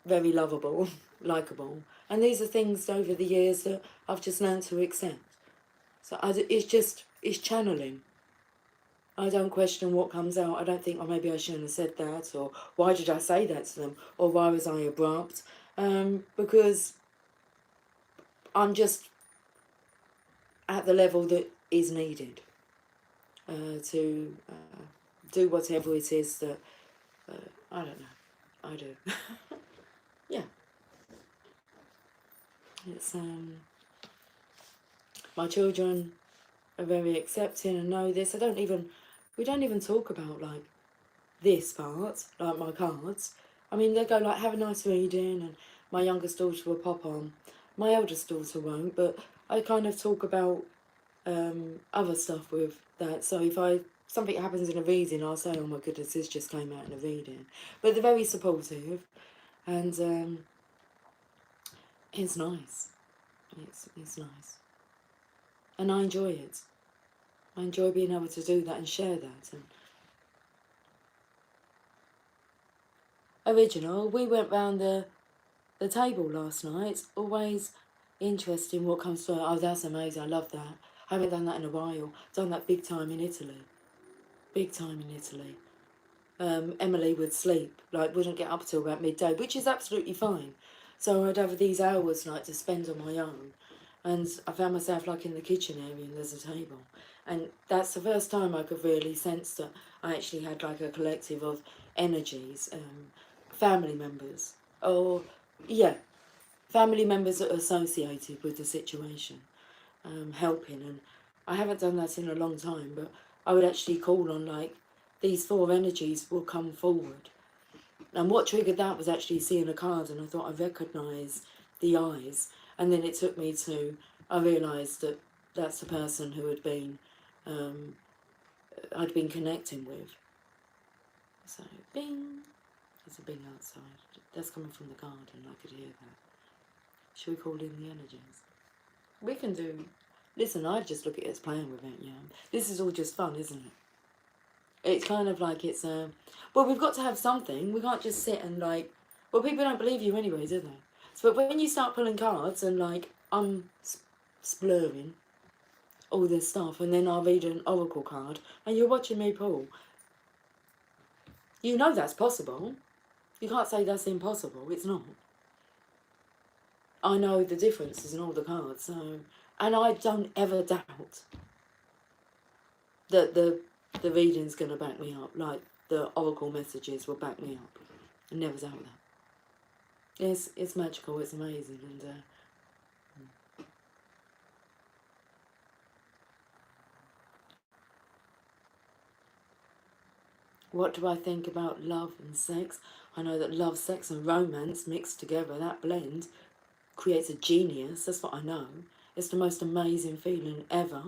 Very lovable, likable, and these are things over the years that I've just learned to accept. So it's channeling. I don't question what comes out. I don't think, oh, maybe I shouldn't have said that, or why did I say that to them, or why was I abrupt? Because I'm just at the level that is needed to do whatever it is that, I don't know, I do. Yeah. It's, my children are very accepting and know this. We don't even talk about, like, this part, like my cards. I mean, they go like, have a nice reading, and my youngest daughter will pop on. My eldest daughter won't, but I kind of talk about other stuff with that. So if something happens in a reading, I'll say, oh my goodness, this just came out in a reading. But they're very supportive, and it's nice. It's nice. And I enjoy it. I enjoy being able to do that and share that. And original, we went round the table last night. Always interesting what comes through. Oh, that's amazing. I love that. I haven't done that in a while. Done that big time in Italy. Big time in Italy. Emily would sleep, like wouldn't get up till about midday, which is absolutely fine. So I'd have these hours like to spend on my own. And I found myself like in the kitchen area and there's a table. And that's the first time I could really sense that I actually had like a collective of energies, family members, or, yeah, family members that are associated with the situation, helping. And I haven't done that in a long time, but I would actually call on, like, these four energies will come forward. And what triggered that was actually seeing a card, and I thought I recognised the eyes. And then it took me to, I realised that that's the person who had been, I'd been connecting with. So, bing, there's a bing outside. That's coming from the garden, I could hear that. Should we call in the energies? We can do, listen, I just look at it as playing with it, yeah. This is all just fun, isn't it? It's kind of like it's, well, we've got to have something. We can't just sit and like, well, people don't believe you anyway, do they? So, but when you start pulling cards and like, I'm splurring all this stuff, and then I'll read an oracle card, and you're watching me pull, you know that's possible. You can't say that's impossible. It's not. I know the differences in all the cards, so, and I don't ever doubt that the reading's going to back me up, like the oracle messages will back me up. I never doubt that. It's magical, it's amazing, and what do I think about love and sex? I know that love, sex and romance mixed together, that blend, creates a genius. That's what I know. It's the most amazing feeling ever.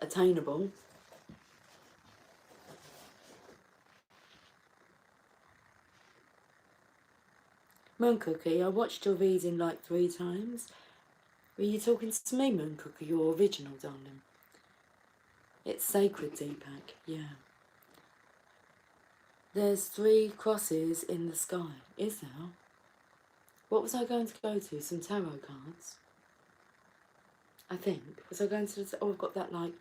Attainable. Moon Cookie, I watched your reading like 3 times. Were you talking to me, Moon Cookie, your original, darling? It's sacred, Deepak, yeah. There's 3 crosses in the sky. Is there? What was I going to go to? Some tarot cards? I think. Was I going to the... Oh, I've got that, like...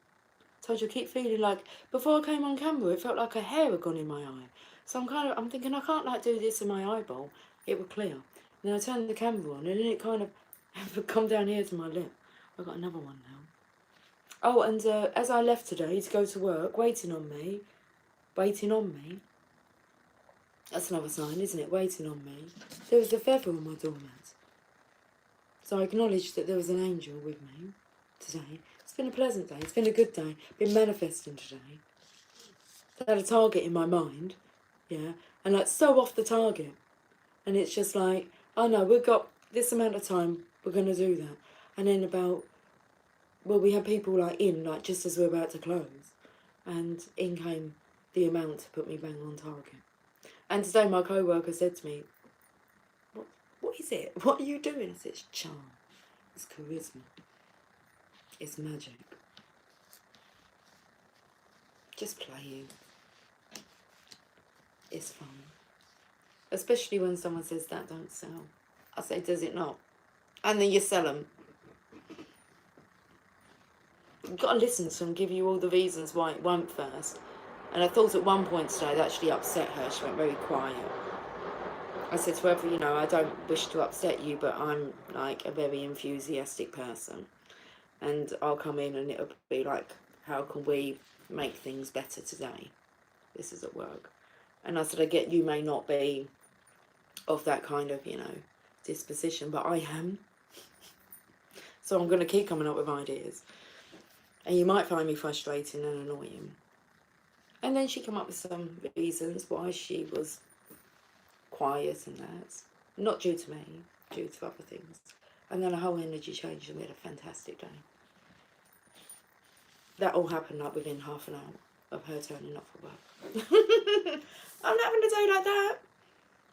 Told you, I keep feeling like... Before I came on camera, it felt like a hair had gone in my eye. So I'm thinking, I can't, like, do this in my eyeball. It would clear. And then I turned the camera on, and then it kind of come down here to my lip. I've got another one now. Oh, and as I left today to go to work, waiting on me... That's another sign, isn't it? Waiting on me. There was a feather on my doormat. So I acknowledged that there was an angel with me today. It's been a pleasant day. It's been a good day. Been manifesting today. I had a target in my mind, yeah, and like so off the target. And it's just like, oh no, we've got this amount of time, we're going to do that. And then about, well, we had people like in, like just as we're about to close. And in came the amount to put me bang on target. And today my co-worker said to me, what is it? What are you doing? I said, it's charm. It's charisma. It's magic. Just playing. It's fun. Especially when someone says that don't sell. I say, does it not? And then you sell them. You've got to listen to them, give you all the reasons why it won't first. And I thought at one point today that actually upset her. She went very quiet. I said to her, you know, I don't wish to upset you, but I'm like a very enthusiastic person. And I'll come in and it'll be like, how can we make things better today? This is at work. And I said, I get you may not be of that kind of, you know, disposition, but I am. So I'm going to keep coming up with ideas. And you might find me frustrating and annoying. And then she came up with some reasons why she was quiet and that. Not due to me, due to other things. And then a whole energy changed and we had a fantastic day. That all happened like within half an hour of her turning up for work. I'm not having a day like that.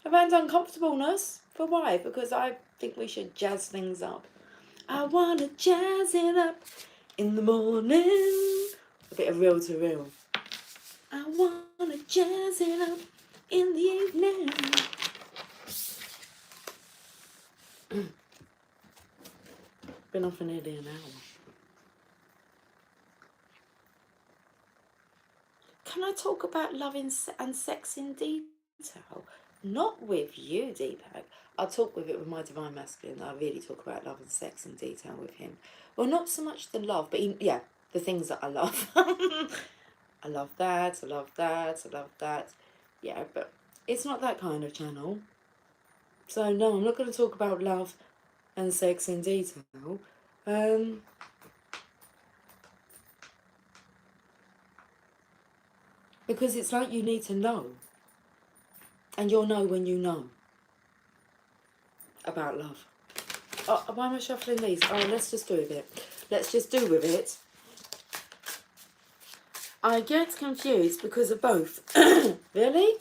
Around uncomfortableness. For why? Because I think we should jazz things up. I want to jazz it up in the morning. A bit of real to real. I want to jazz it up in the evening. Been on for nearly an hour. Can I talk about love and sex in detail? Not with you, Deepak. I'll talk with it with my divine masculine. I really talk about love and sex in detail with him. Well, not so much the love, but yeah, the things that I love. I love that, I love that, I love that. Yeah, but it's not that kind of channel. So no, I'm not going to talk about love and sex in detail. Because it's like you need to know. And you'll know when you know about love. why am I shuffling these? Oh, let's just do with it. Let's just do with it. I get confused because of both. Really?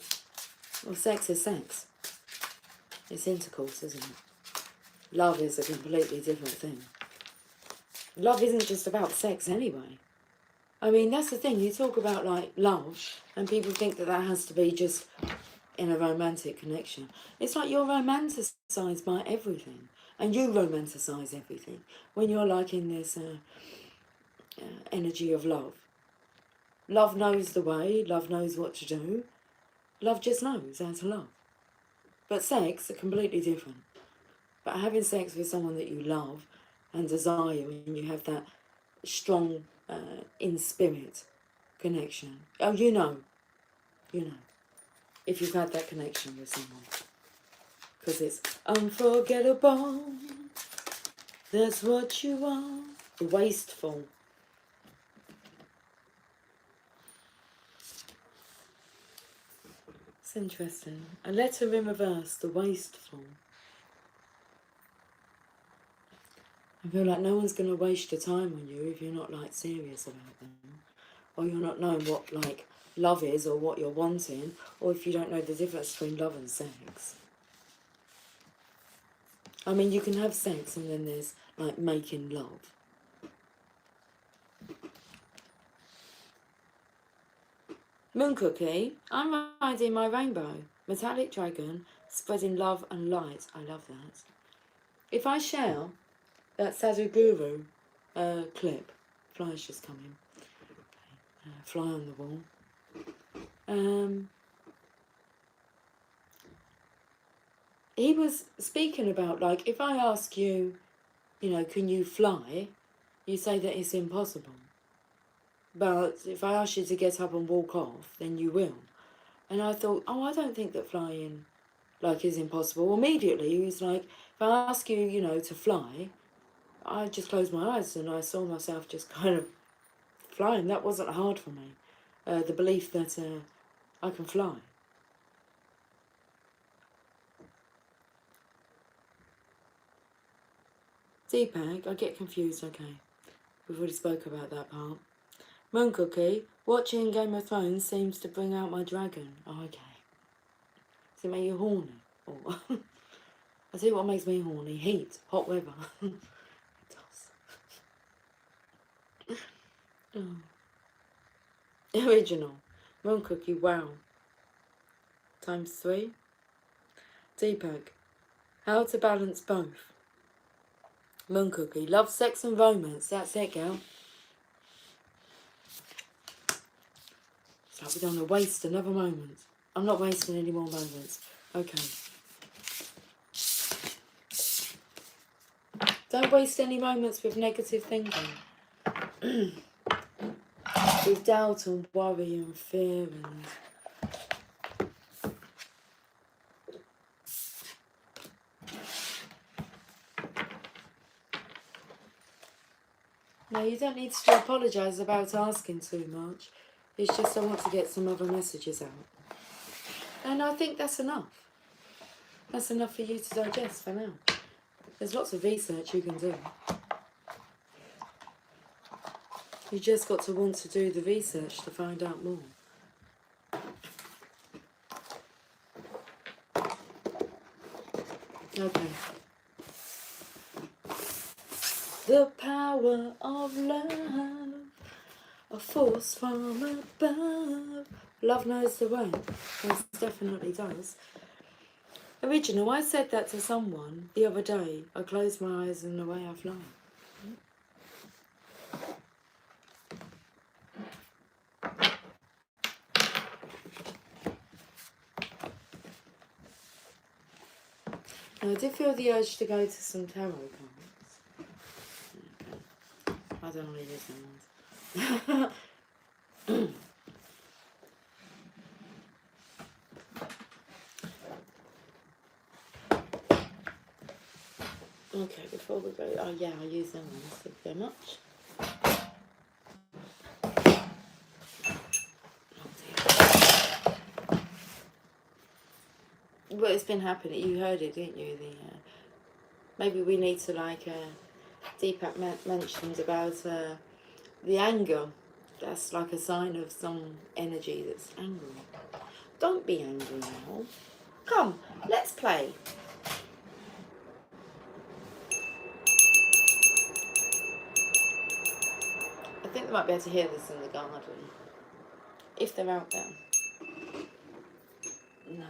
Well, sex is sex. It's intercourse, isn't it? Love is a completely different thing. Love isn't just about sex anyway. I mean, that's the thing. You talk about, like, love, and people think that that has to be just in a romantic connection. It's like you're romanticised by everything. And you romanticize everything when you're, like, in this energy of love. Love knows the way. Love knows what to do. Love just knows how to love. But sex are completely different. But having sex with someone that you love and desire, and you have that strong, in spirit connection. Oh, you know, if you've had that connection with someone. Because it's unforgettable. That's what you are. Wasteful. It's interesting. A letter in reverse, the wasteful. I feel like no one's going to waste your time on you if you're not, like, serious about them. Or you're not knowing what, like, love is or what you're wanting. Or if you don't know the difference between love and sex. I mean, you can have sex and then there's, like, making love. Moon Cookie, I'm riding my rainbow. Metallic dragon, spreading love and light. I love that. If I share that Sadhguru clip, fly's just coming. Fly on the wall. He was speaking about, like, if I ask you, you know, can you fly? You say that it's impossible. But if I ask you to get up and walk off, then you will. And I thought, oh, I don't think that flying, like, is impossible. Immediately, he was like, if I ask you, you know, to fly, I just closed my eyes and I saw myself just kind of flying. That wasn't hard for me. The belief that I can fly. Deepak, I get confused, okay. We've already spoke about that part. Moon Cookie, watching Game of Thrones seems to bring out my dragon. Oh, okay. Does it make you horny? Oh. I tell you what makes me horny. Heat. Hot weather. It does. Oh. Original. Moon Cookie, wow. ×3. Deepak, how to balance both. Moon Cookie, love, sex and romance. That's it, girl. It's like we don't want to waste another moment. I'm not wasting any more moments. Okay. Don't waste any moments with negative thinking. With doubt and worry and fear and... No, you don't need to apologise about asking too much. It's just I want to get some other messages out. And I think that's enough. That's enough for you to digest for now. There's lots of research you can do. You just got to want to do the research to find out more. Okay. The power of love, a force from above. Love knows the way. Yes, definitely does. Original, I said that to someone the other day. I closed my eyes and away I fly. Now, I did feel the urge to go to some tarot cards. Okay. I don't want to use them ones. Okay, before we go, oh yeah, I'll use them ones. Thank you very much. Well, it's been happening. You heard it, didn't you? Maybe we need to, like, Deepak mentioned about the anger. That's like a sign of some energy that's angry. Don't be angry now. Come, let's play. I think they might be able to hear this in the garden. If they're out there. No.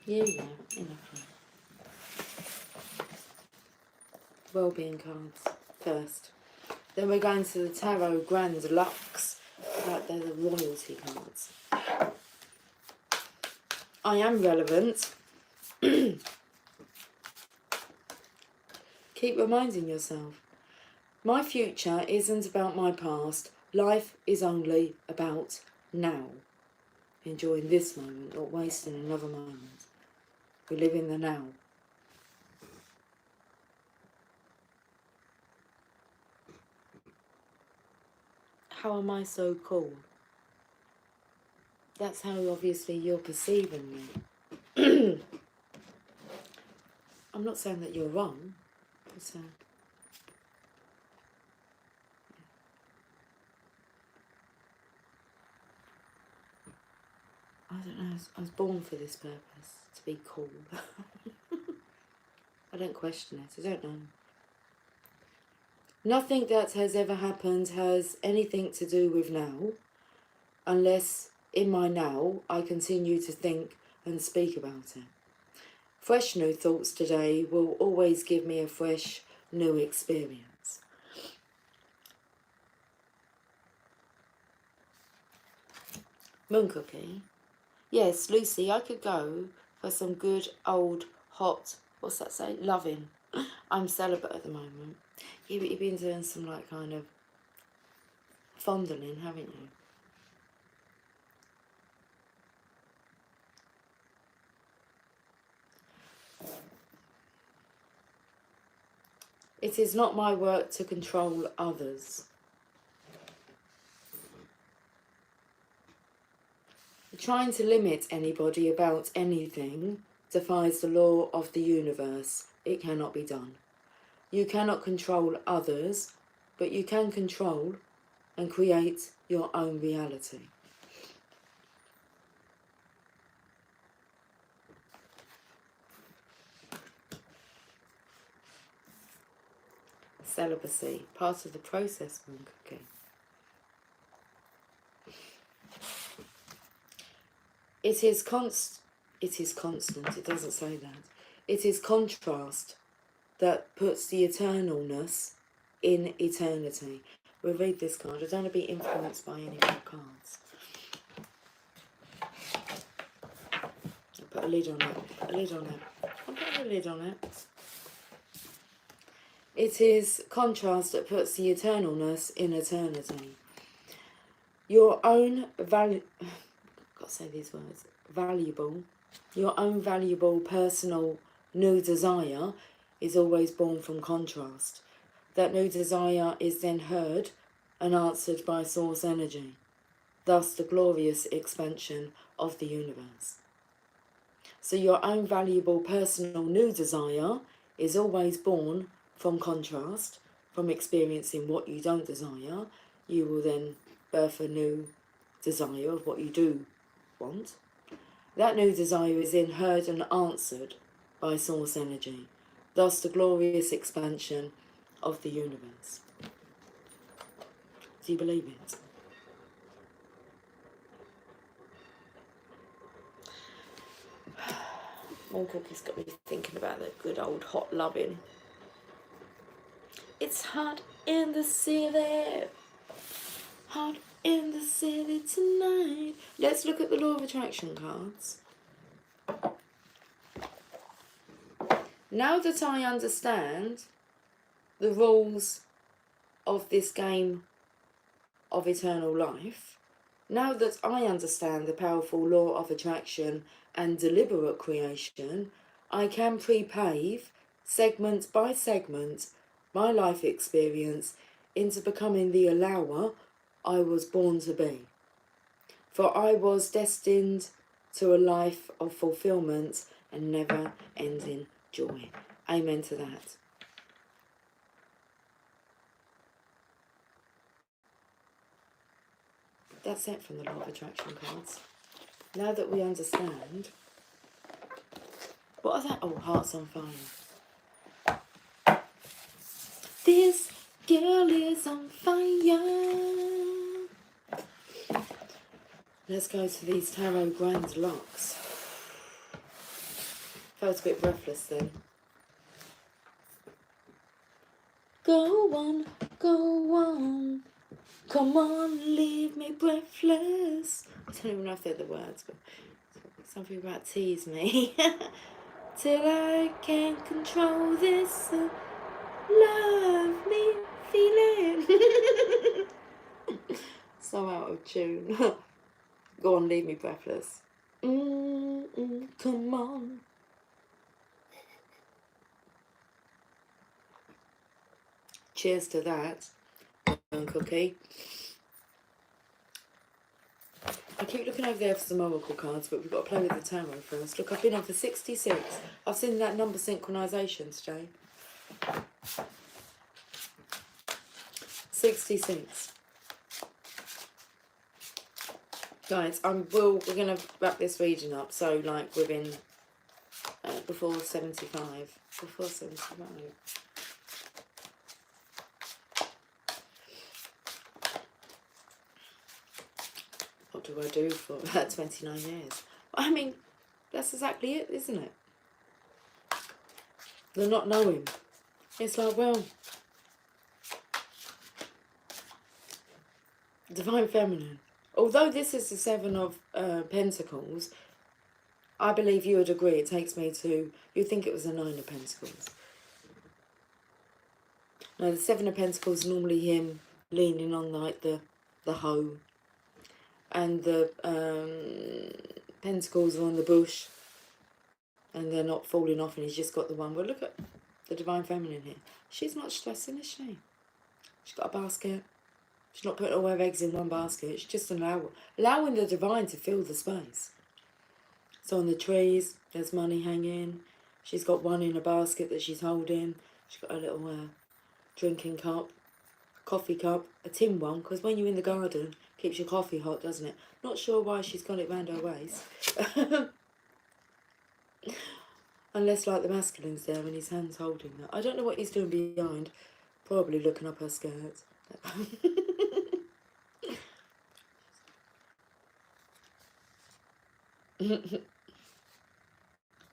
Yeah, enough. Wellbeing cards first. Then we're going to the Tarot Grand Luxe. Like they're the royalty cards. I am relevant. Keep reminding yourself. My future isn't about my past. Life is only about now. Enjoying this moment, not wasting another moment. We live in the now. How am I so cool? That's how obviously you're perceiving me. I'm not saying that you're wrong. But, I don't know, I was born for this purpose, to be cool. I don't question it, I don't know. Nothing that has ever happened has anything to do with now, unless in my now I continue to think and speak about it. Fresh new thoughts today will always give me a fresh new experience. Moon cookie. Yes, Lucy, I could go for some good old hot, what's that say? Loving. I'm celibate at the moment. You've been doing some like kind of fondling, haven't you? It is not my work to control others. Trying to limit anybody about anything defies the law of the universe. It cannot be done. You cannot control others, but you can control and create your own reality. Celibacy, part of the process, Moon Cookie. It is constant, it doesn't say that. It is contrast that puts the eternalness in eternity. We'll read this card. I don't want to be influenced by any more cards. I'll put a lid on it. I'll put a lid on it. It is contrast that puts the eternalness in eternity. Your own your own valuable personal new desire is always born from contrast. That new desire is then heard and answered by source energy, thus the glorious expansion of the universe. So your own valuable personal new desire is always born from contrast, from experiencing what you don't desire. You will then birth a new desire of what you do want. That new desire is then heard and answered by source energy, thus the glorious expansion of the universe. Do you believe it? Moon Cookie's got me thinking about that good old hot loving. It's hot in the city. Hot in the city tonight. Let's look at the law of attraction cards. Now that I understand the rules of this game of eternal life, now that I understand the powerful law of attraction and deliberate creation, I can pre-pave, segment by segment, my life experience into becoming the allower I was born to be. For I was destined to a life of fulfillment and never-ending joy. Amen to that. That's it from the Law of Attraction cards. Now that we understand, what are that? Oh, hearts on fire. This girl is on fire. Let's go to these Tarot Grand Locks. Felt a bit breathless then. Go on, go on. Come on, leave me breathless. I don't even know if they're the words, but something about tease me. Till I can't control this lovely feeling. So out of tune. Go on, leave me breathless. Come on. Cheers to that, Cookie. I keep looking over there for some oracle cards, but we've got to play with the tarot first. Look, I've been on for 66. I've seen that number synchronisation today. 66. Guys, we're going to wrap this reading up, so like within, before 75. Before 75. What do I do for about 29 years? I mean, that's exactly it, isn't it? The not knowing. It's like, well, Divine Feminine. Although this is the Seven of Pentacles, I believe you would agree it takes me to, you'd think it was a Nine of Pentacles. Now, the Seven of Pentacles is normally him leaning on like the hoe. And the Pentacles are on the bush. And they're not falling off and he's just got the one. Well, look at the Divine Feminine here. She's not stressing, is she? She's got a basket. She's not putting all her eggs in one basket. She's just allowing the divine to fill the space. So on the trees, there's money hanging. She's got one in a basket that she's holding. She's got a little drinking cup, coffee cup, a tin one, because when you're in the garden, it keeps your coffee hot, doesn't it? Not sure why she's got it round her waist. Unless like the masculine's there and his hand's holding that. I don't know what he's doing behind. Probably looking up her skirt.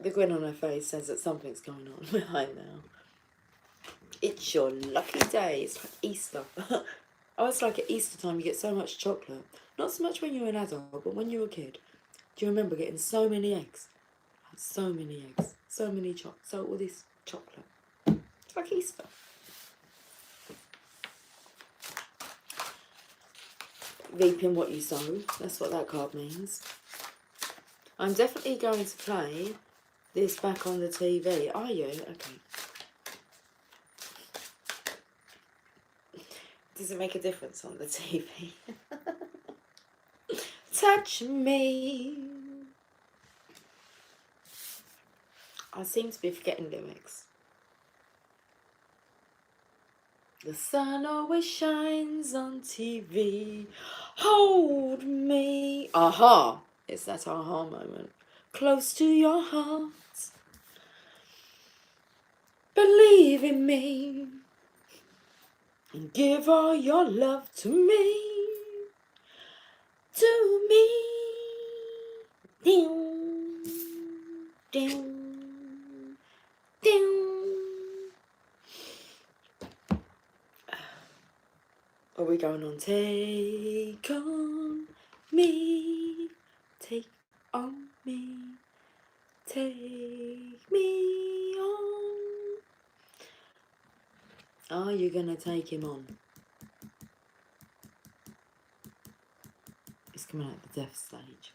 The grin on her face says that something's going on behind now. It's your lucky day. It's like Easter. Oh, it's like at Easter time you get so much chocolate. Not so much when you're an adult, but when you're a kid. Do you remember getting so many eggs? So many eggs. So many so all this chocolate. It's like Easter. Reaping what you sow. That's what that card means. I'm definitely going to play this back on the TV. Are you? Okay. Does it make a difference on the TV? Touch me. I seem to be forgetting lyrics. The sun always shines on TV. Hold me. Aha. It's that aha moment. Close to your heart. Believe in me. And give all your love to me. To me. Ding. Ding. Ding. Are we going on? Take on me. Take on me. Take me on. Are you going to take him on? He's coming out of the death stage.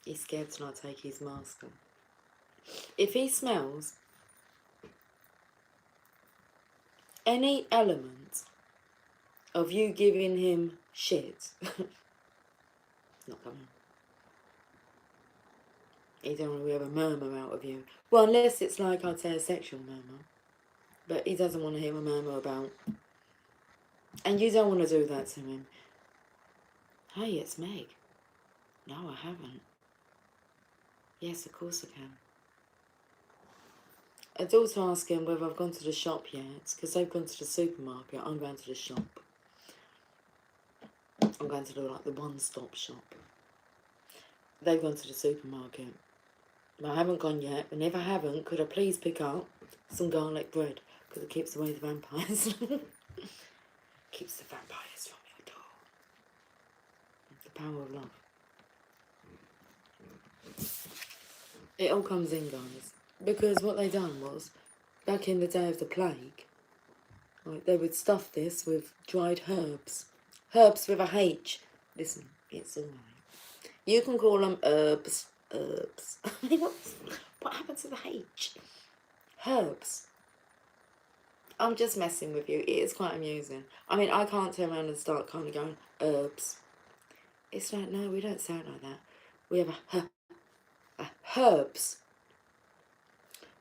He's scared to not take his mask on. If he smells any element of you giving him shit. Not coming. He don't really have a murmur out of you. Well, unless it's like, I'd say, a sexual murmur. But he doesn't want to hear a murmur about. And you don't want to do that to him. Hey, it's Meg. No, I haven't. Yes, of course I can. A daughter asking whether I've gone to the shop yet, because they've gone to the supermarket. I'm going to the shop. I'm going to the one-stop shop. They've gone to the supermarket. I haven't gone yet, and if I haven't, could I please pick up some garlic bread, because it keeps away the vampires. Keeps the vampires from your door. The power of love. It all comes in, guys. Because what they done was, back in the day of the plague, like, they would stuff this with dried herbs. Herbs with a H. Listen, it's all right. You can call them herbs. Herbs. I mean, what happened to the H? Herbs. I'm just messing with you. It is quite amusing. I mean, I can't turn around and start kind of going, herbs. It's like, no, we don't sound like that. We have a herbs.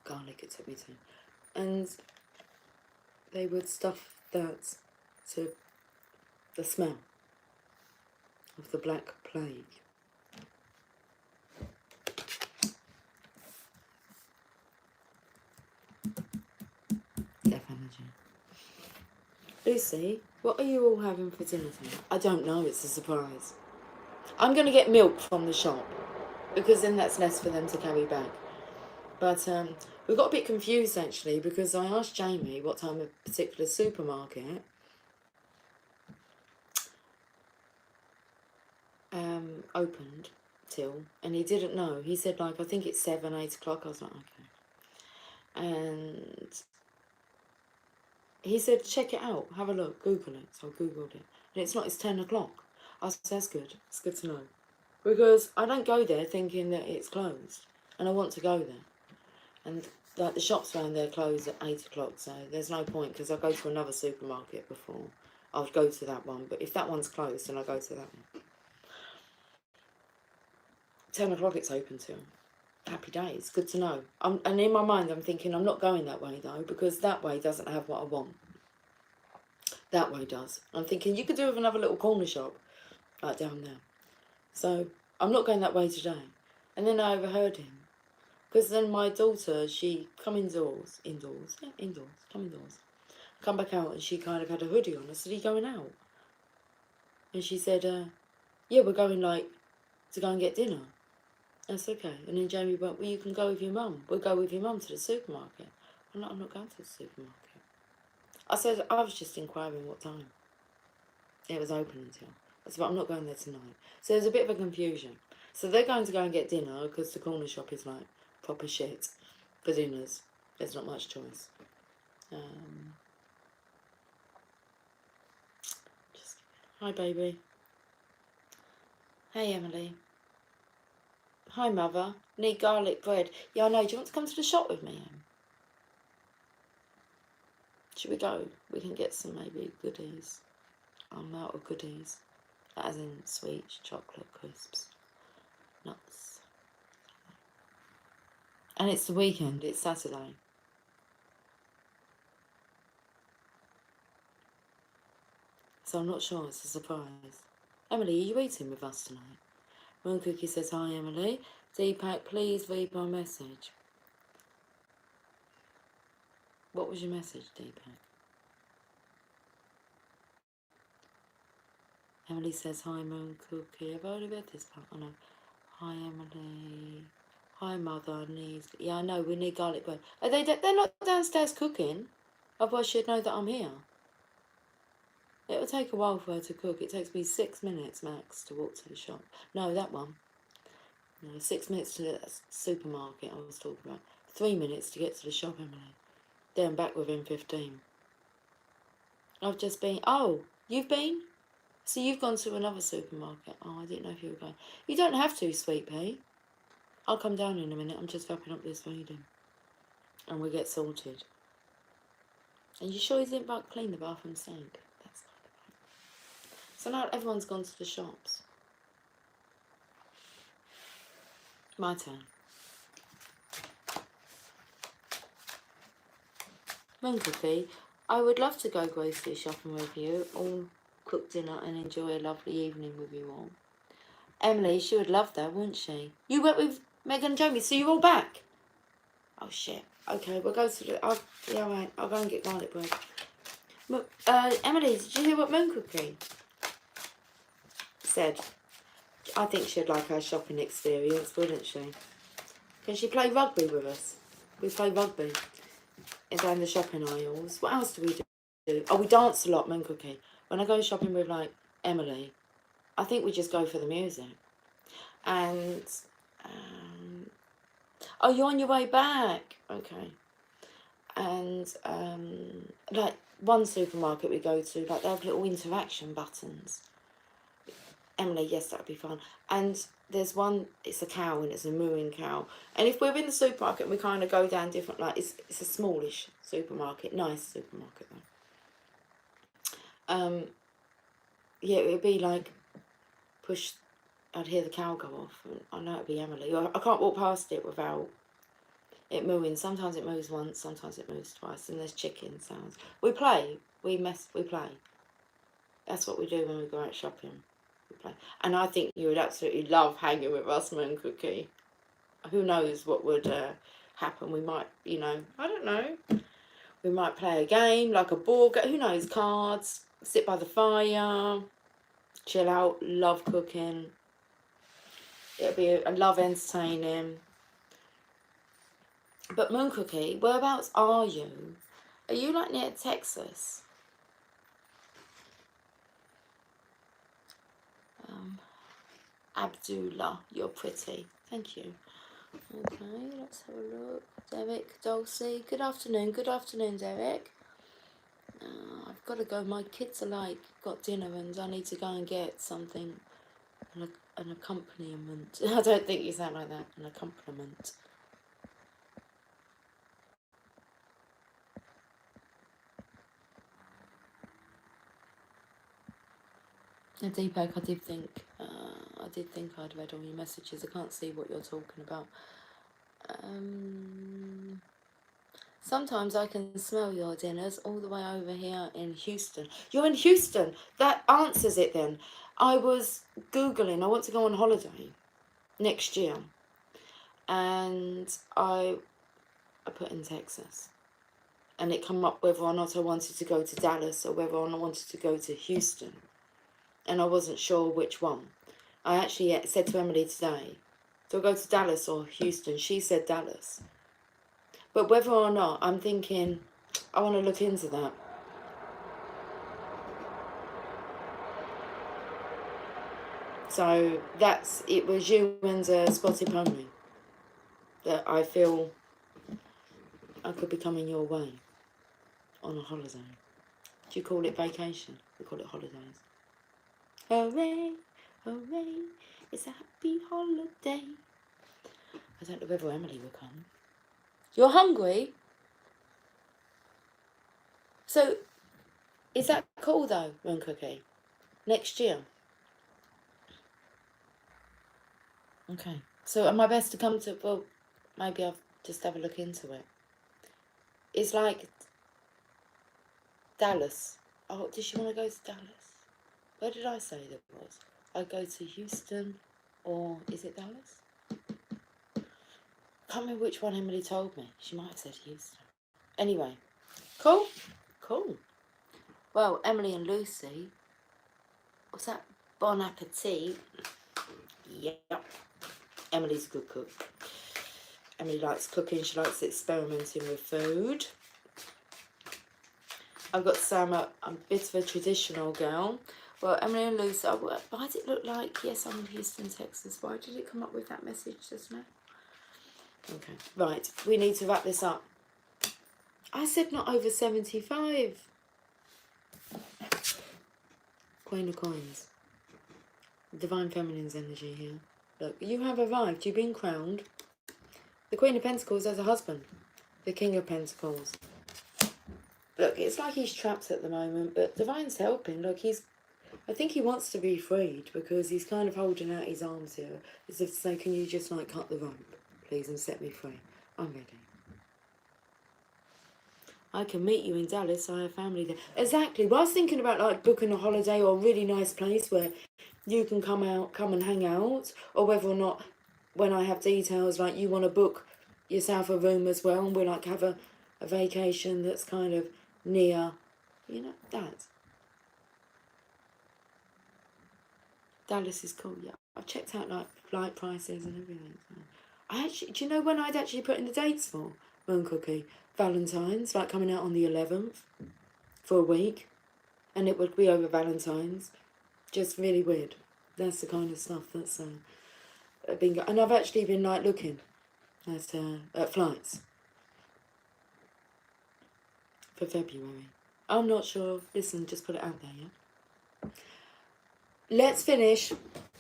Garlic, it took me to. And they would stuff that to the smell of the Black Plague. Death energy. Lucy, what are you all having for dinner tonight? I don't know, it's a surprise. I'm going to get milk from the shop, because then that's less for them to carry back. But we got a bit confused, actually, because I asked Jamie what time a particular supermarket opened till, and he didn't know. He said, like, I think it's 7, 8 o'clock. I was like, okay. And he said, check it out, have a look, Google it. So I Googled it. And it's not, it's 10 o'clock. I said, that's good. It's good to know. Because I don't go there thinking that it's closed. And I want to go there. And like the shops around there close at 8 o'clock, so there's no point, because I go to another supermarket before. I'll go to that one, but if that one's closed, then I go to that one. 10 o'clock it's open till. Happy days, good to know. And in my mind I'm thinking, I'm not going that way though, because that way doesn't have what I want. That way does. I'm thinking, you could do with another little corner shop, like down there. So I'm not going that way today. And then I overheard him. Because then my daughter, she come indoors, come back out, and she kind of had a hoodie on. I said, are you going out? And she said, yeah, we're going, like, to go and get dinner. That's okay. And then Jamie went, well, you can go with your mum. We'll go with your mum to the supermarket. I'm not going to the supermarket. I said, I was just inquiring what time it was open until. I said, but I'm not going there tonight. So there's a bit of a confusion. So they're going to go and get dinner, because the corner shop is, like, proper shit for dinners. There's not much choice. Hi, baby. Hey, Emily. Hi, Mother. Need garlic bread. Yeah, I know. Do you want to come to the shop with me, Em? Should we go? We can get some, maybe, goodies. I'm out of goodies. As in sweets, chocolate, crisps, nuts. And it's the weekend. It's Saturday. So I'm not sure. It's a surprise. Emily, are you eating with us tonight? Moon Cookie says, hi, Emily. Deepak, please read my message. What was your message, Deepak? Emily says, hi, Moon Cookie. I've already read this part. I know. Hi, Emily. Hi, Mother. Yeah, I know. We need garlic bread. Are they? They're not downstairs cooking. Otherwise, she'd know that I'm here. It will take a while for her to cook. It takes me 6 minutes max to walk to the shop. No, that one. No, 6 minutes to the supermarket I was talking about. 3 minutes to get to the shop, Emily. Then I'm back within 15. I've just been... Oh, you've been? So you've gone to another supermarket. Oh, I didn't know if you were going. You don't have to, Sweet Pea. I'll come down in a minute. I'm just wrapping up this reading. And we'll get sorted. And you sure you didn't clean the bathroom sink? That's not So now everyone's gone to the shops. My turn. Moon Cookie, I would love to go grocery shopping with you, all cook dinner and enjoy a lovely evening with you all. Emily, she would love that, wouldn't she? You went with Megan and Jamie, so you're all back? Oh, shit. Okay, we'll go to the... yeah, right. I'll go and get garlic bread. Emily, did you hear what Moon Cookie said? I think she'd like her shopping experience, wouldn't she? Can she play rugby with us? We play rugby down the shopping aisles. What else do we do? Oh, we dance a lot, Moon Cookie. When I go shopping with, like, Emily, I think we just go for the music. And, oh, you're on your way back. Okay. And, like, one supermarket we go to, like, they have little interaction buttons. Emily, yes, that'd be fun. And there's one, it's a cow and it's a mooing cow. And if we're in the supermarket, we kind of go down different, like, it's a smallish supermarket, nice supermarket though. Yeah, it would be like, push, I'd hear the cow go off. And I know it'd be Emily. I can't walk past it without it mooing. Sometimes it moves once, sometimes it moves twice. And there's chicken sounds. We play, we play. That's what we do when we go out shopping. Play. And I think you would absolutely love hanging with us, Moon Cookie. Who knows what would happen? We might, you know, I don't know. We might play a game, like a board game. Who knows? Cards, sit by the fire, chill out, love cooking. It'll be, I love entertaining. But Moon Cookie, whereabouts are you? Are you like near Texas? Abdullah, you're pretty. Thank you. Okay, let's have a look. Derek, Dulcie. Good afternoon, Derek. I've got to go. My kids are like, got dinner and I need to go and get something. An accompaniment. I don't think you sound like that. An accompaniment. Deepak, I did think I'd read all your messages. I can't see what you're talking about. Sometimes I can smell your dinners all the way over here in Houston. You're in Houston. That answers it then. I was Googling. I want to go on holiday next year. And I put in Texas. And it came up whether or not I wanted to go to Dallas or whether or not I wanted to go to Houston. And I wasn't sure which one. I actually said to Emily today, do I go to Dallas or Houston? She said Dallas. But whether or not, I'm thinking, I want to look into that. So it was you and Spotted Pony that I feel I could be coming your way on a holiday. Do you call it vacation? We call it holidays. Hooray, hooray, it's a happy holiday. I don't know whether Emily will come. You're hungry? So, is that cool though, Moon Cookie? Next year? Okay. So, am I best to come to, well, maybe I'll just have a look into it. It's like Dallas. Oh, does she want to go to Dallas? Where did I say that was? I go to Houston, or is it Dallas? I can't remember which one Emily told me. She might have said Houston. Anyway, cool? Cool. Well, Emily and Lucy, what's that? Bon appetit. Yep. Emily's a good cook. Emily likes cooking. She likes experimenting with food. I've got Sam, I'm a bit of a traditional girl. Well, Emily and Lucy, why did it look like, yes, I'm in Houston, Texas. Why did it come up with that message just now? Okay, right, we need to wrap this up. I said not over 75. Queen of Coins. Divine Feminine's energy here. Look, you have arrived. You've been crowned. The Queen of Pentacles has a husband. The King of Pentacles. Look, it's like he's trapped at the moment, but Divine's helping. Look, he's I think he wants to be freed because he's kind of holding out his arms here as if to say, can you just like cut the rope, please, and set me free? I'm ready. I can meet you in Dallas. I have family there. Exactly. Well, I was thinking about like booking a holiday or a really nice place where you can come and hang out, or whether or not when I have details like you want to book yourself a room as well, and we like have a vacation that's kind of near, you know, that. Dallas is cool. Yeah, I've checked out like flight prices and everything. I actually, do you know when I'd actually put in the dates for Moon Cookie? Valentine's, like coming out on the 11th for a week, and it would be over Valentine's. Just really weird. That's the kind of stuff that's been. And I've actually been like looking at flights for February. I'm not sure. Listen, just put it out there, yeah. Let's finish.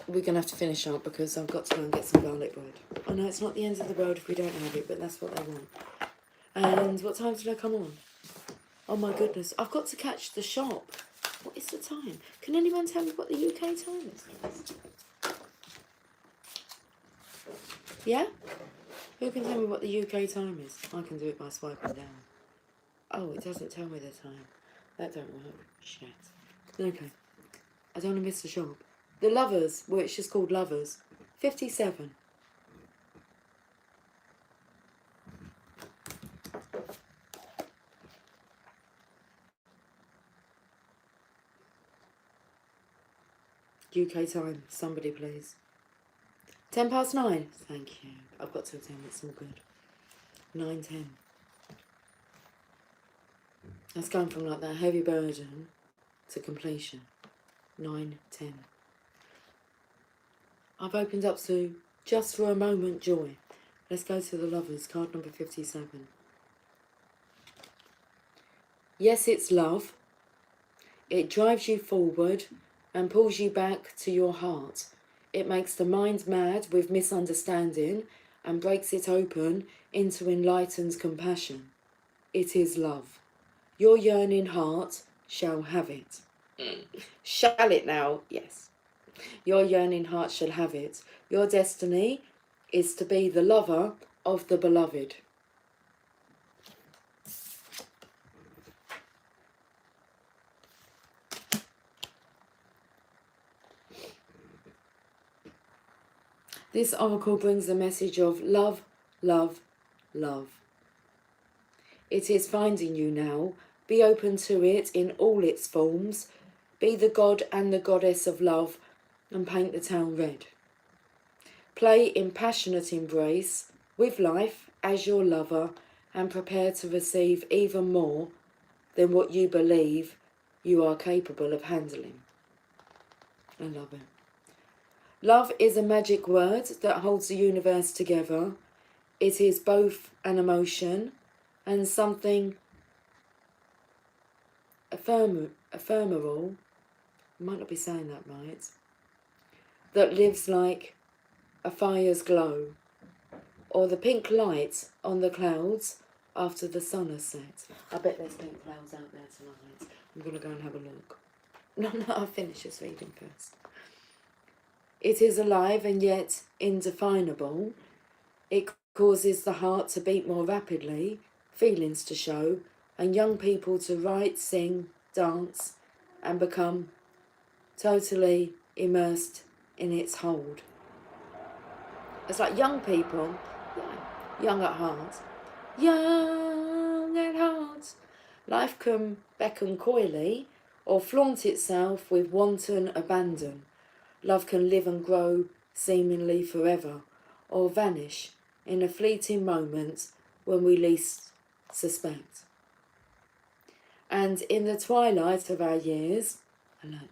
We're gonna have to finish up because I've got to go and get some garlic bread. I know it's not the end of the world if we don't have it, but that's what they want. And what time did I come on? Oh my goodness, I've got to catch the shop. What is the time? Can anyone tell me what the UK time is? Yeah? Who can tell me what the UK time is? I can do it by swiping down. Oh, it doesn't tell me the time. That don't work. Shit. Okay. I don't want to miss the shop. The Lovers, well, it's just called Lovers. 57. UK time, somebody please. 9:10. Thank you. I've got to attend, it's all good. 9:10. That's going from like that heavy burden to completion. 9:10. I've opened up to Just for a Moment Joy. Let's go to the Lovers, card number 57. Yes, it's love. It drives you forward and pulls you back to your heart. It makes the mind mad with misunderstanding and breaks it open into enlightened compassion. It is love. Your yearning heart shall have it. Shall it now? Yes. Your yearning heart shall have it. Your destiny is to be the lover of the beloved. This oracle brings a message of love, love, love. It is finding you now. Be open to it in all its forms. Be the god and the goddess of love and paint the town red. Play in passionate embrace with life as your lover and prepare to receive even more than what you believe you are capable of handling. I love it. Love is a magic word that holds the universe together. It is both an emotion and something ephemeral, I might not be saying that right, that lives like a fire's glow, or the pink light on the clouds after the sun has set. I bet there's pink clouds out there tonight. I'm going to go and have a look. No, I'll finish this reading first. It is alive and yet indefinable. It causes the heart to beat more rapidly, feelings to show, and young people to write, sing, dance, and become totally immersed in its hold. It's like young people, yeah, young at heart. Young at heart. Life can beckon coyly or flaunt itself with wanton abandon. Love can live and grow seemingly forever, or vanish in a fleeting moment when we least suspect. And in the twilight of our years, I like that,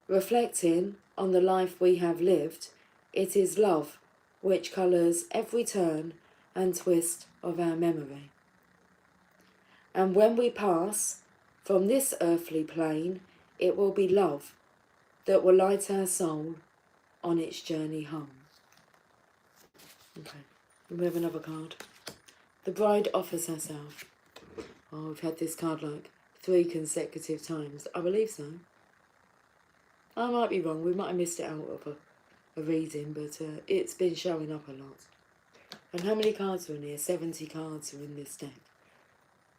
reflecting on the life we have lived, it is love which colours every turn and twist of our memory. And when we pass from this earthly plane, it will be love that will light our soul on its journey home. Okay, we have another card. The bride offers herself. Oh, we've had this card like 3 consecutive times. I believe so. I might be wrong. We might have missed it out of a reading, but it's been showing up a lot. And how many cards are in here? 70 cards are in this deck.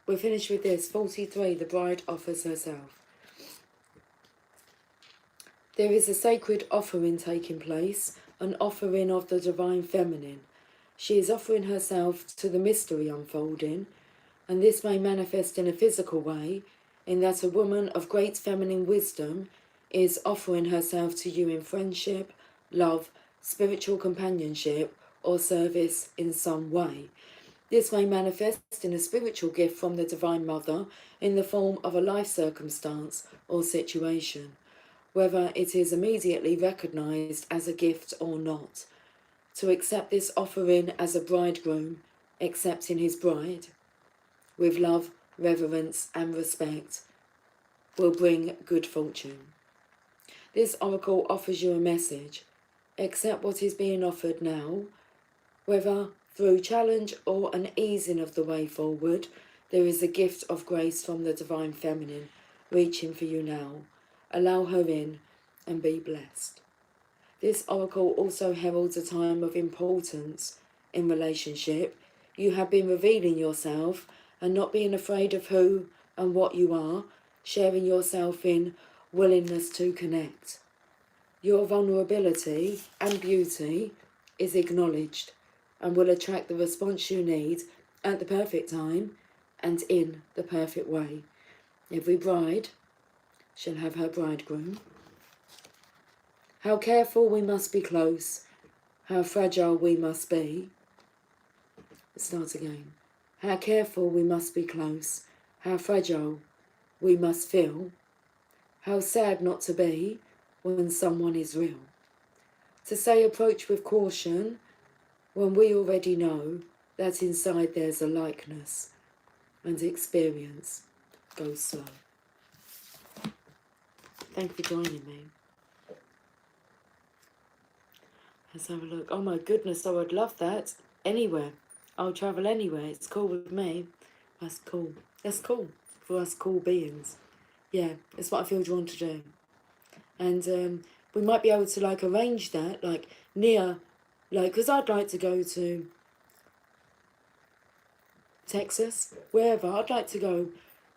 We're finished with this. 43, the bride offers herself. There is a sacred offering taking place, an offering of the divine feminine. She is offering herself to the mystery unfolding, and this may manifest in a physical way, in that a woman of great feminine wisdom is offering herself to you in friendship, love, spiritual companionship, or service in some way. This may manifest in a spiritual gift from the Divine Mother in the form of a life circumstance or situation, whether it is immediately recognised as a gift or not. To accept this offering as a bridegroom accepting his bride, with love, reverence and respect, will bring good fortune. This oracle offers you a message. Accept what is being offered now, whether through challenge or an easing of the way forward. There is a gift of grace from the Divine Feminine reaching for you now. Allow her in and be blessed. This oracle also heralds a time of importance in relationship. You have been revealing yourself and not being afraid of who and what you are, sharing yourself in willingness to connect. Your vulnerability and beauty is acknowledged and will attract the response you need at the perfect time and in the perfect way. Every bride shall have her bridegroom. How careful we must be close, how fragile we must be. Let's start again. How careful we must be close, how fragile we must feel, how sad not to be when someone is real. To say approach with caution when we already know that inside there's a likeness, and experience goes slow. Thank you for joining me. Let's have a look. Oh my goodness, I would love that. Anywhere. I'll travel anywhere. It's cool with me. That's cool. That's cool for us cool beings. Yeah, it's what I feel drawn to do. And we might be able to like arrange that, like near, like, because I'd like to go to Texas, wherever. I'd like to go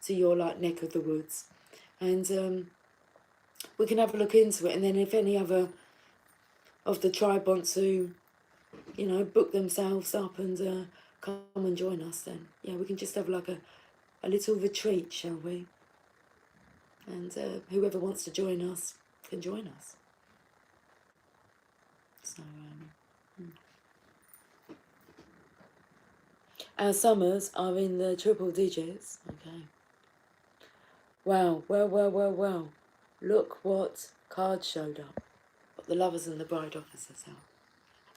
to your like neck of the woods, and we can have a look into it. And then if any other of the tribe want to, you know, book themselves up and come and join us, then yeah, we can just have like a little retreat, shall we? And whoever wants to join us can join us. So our summers are in the triple digits. Okay. Wow, well. Look what cards showed up. What the lovers and the bride offers herself.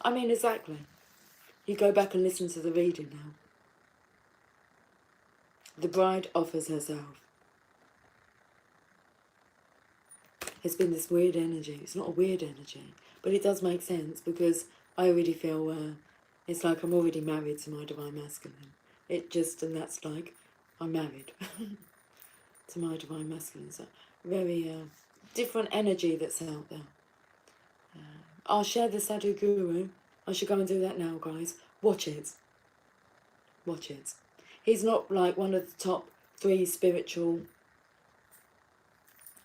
I mean, exactly. You go back and listen to the reading now. The bride offers herself. There's been this weird energy. It's not a weird energy, but it does make sense because I already feel it's like I'm already married to my divine masculine. And that's like, I'm married to my divine masculine. So very different energy that's out there. I'll share the Sadhu Guru. I should go and do that now, guys. Watch it. Watch it. He's not like one of the top 3 spiritual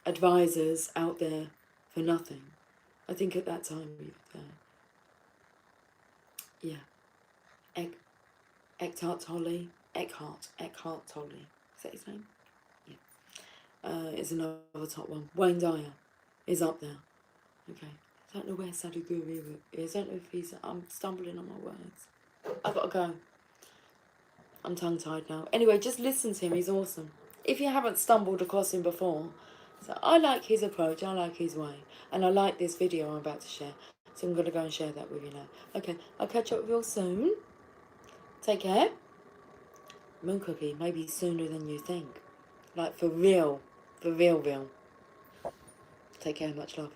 advisors out there for nothing. I think at that time, Eckhart Tolle. Eckhart Tolle. Is that his name? Yeah. Is another top one. Wayne Dyer is up there. Okay. I don't know where Sadhu Guru is. I don't know if he's... I'm stumbling on my words. I've got to go. I'm tongue-tied now. Anyway, just listen to him. He's awesome. If you haven't stumbled across him before... So I like his approach. I like his way. And I like this video I'm about to share. So I'm going to go and share that with you now. Okay. I'll catch up with you all soon. Take care. Moon Cookie. Maybe sooner than you think. Like for real. For real. Take care. Much love.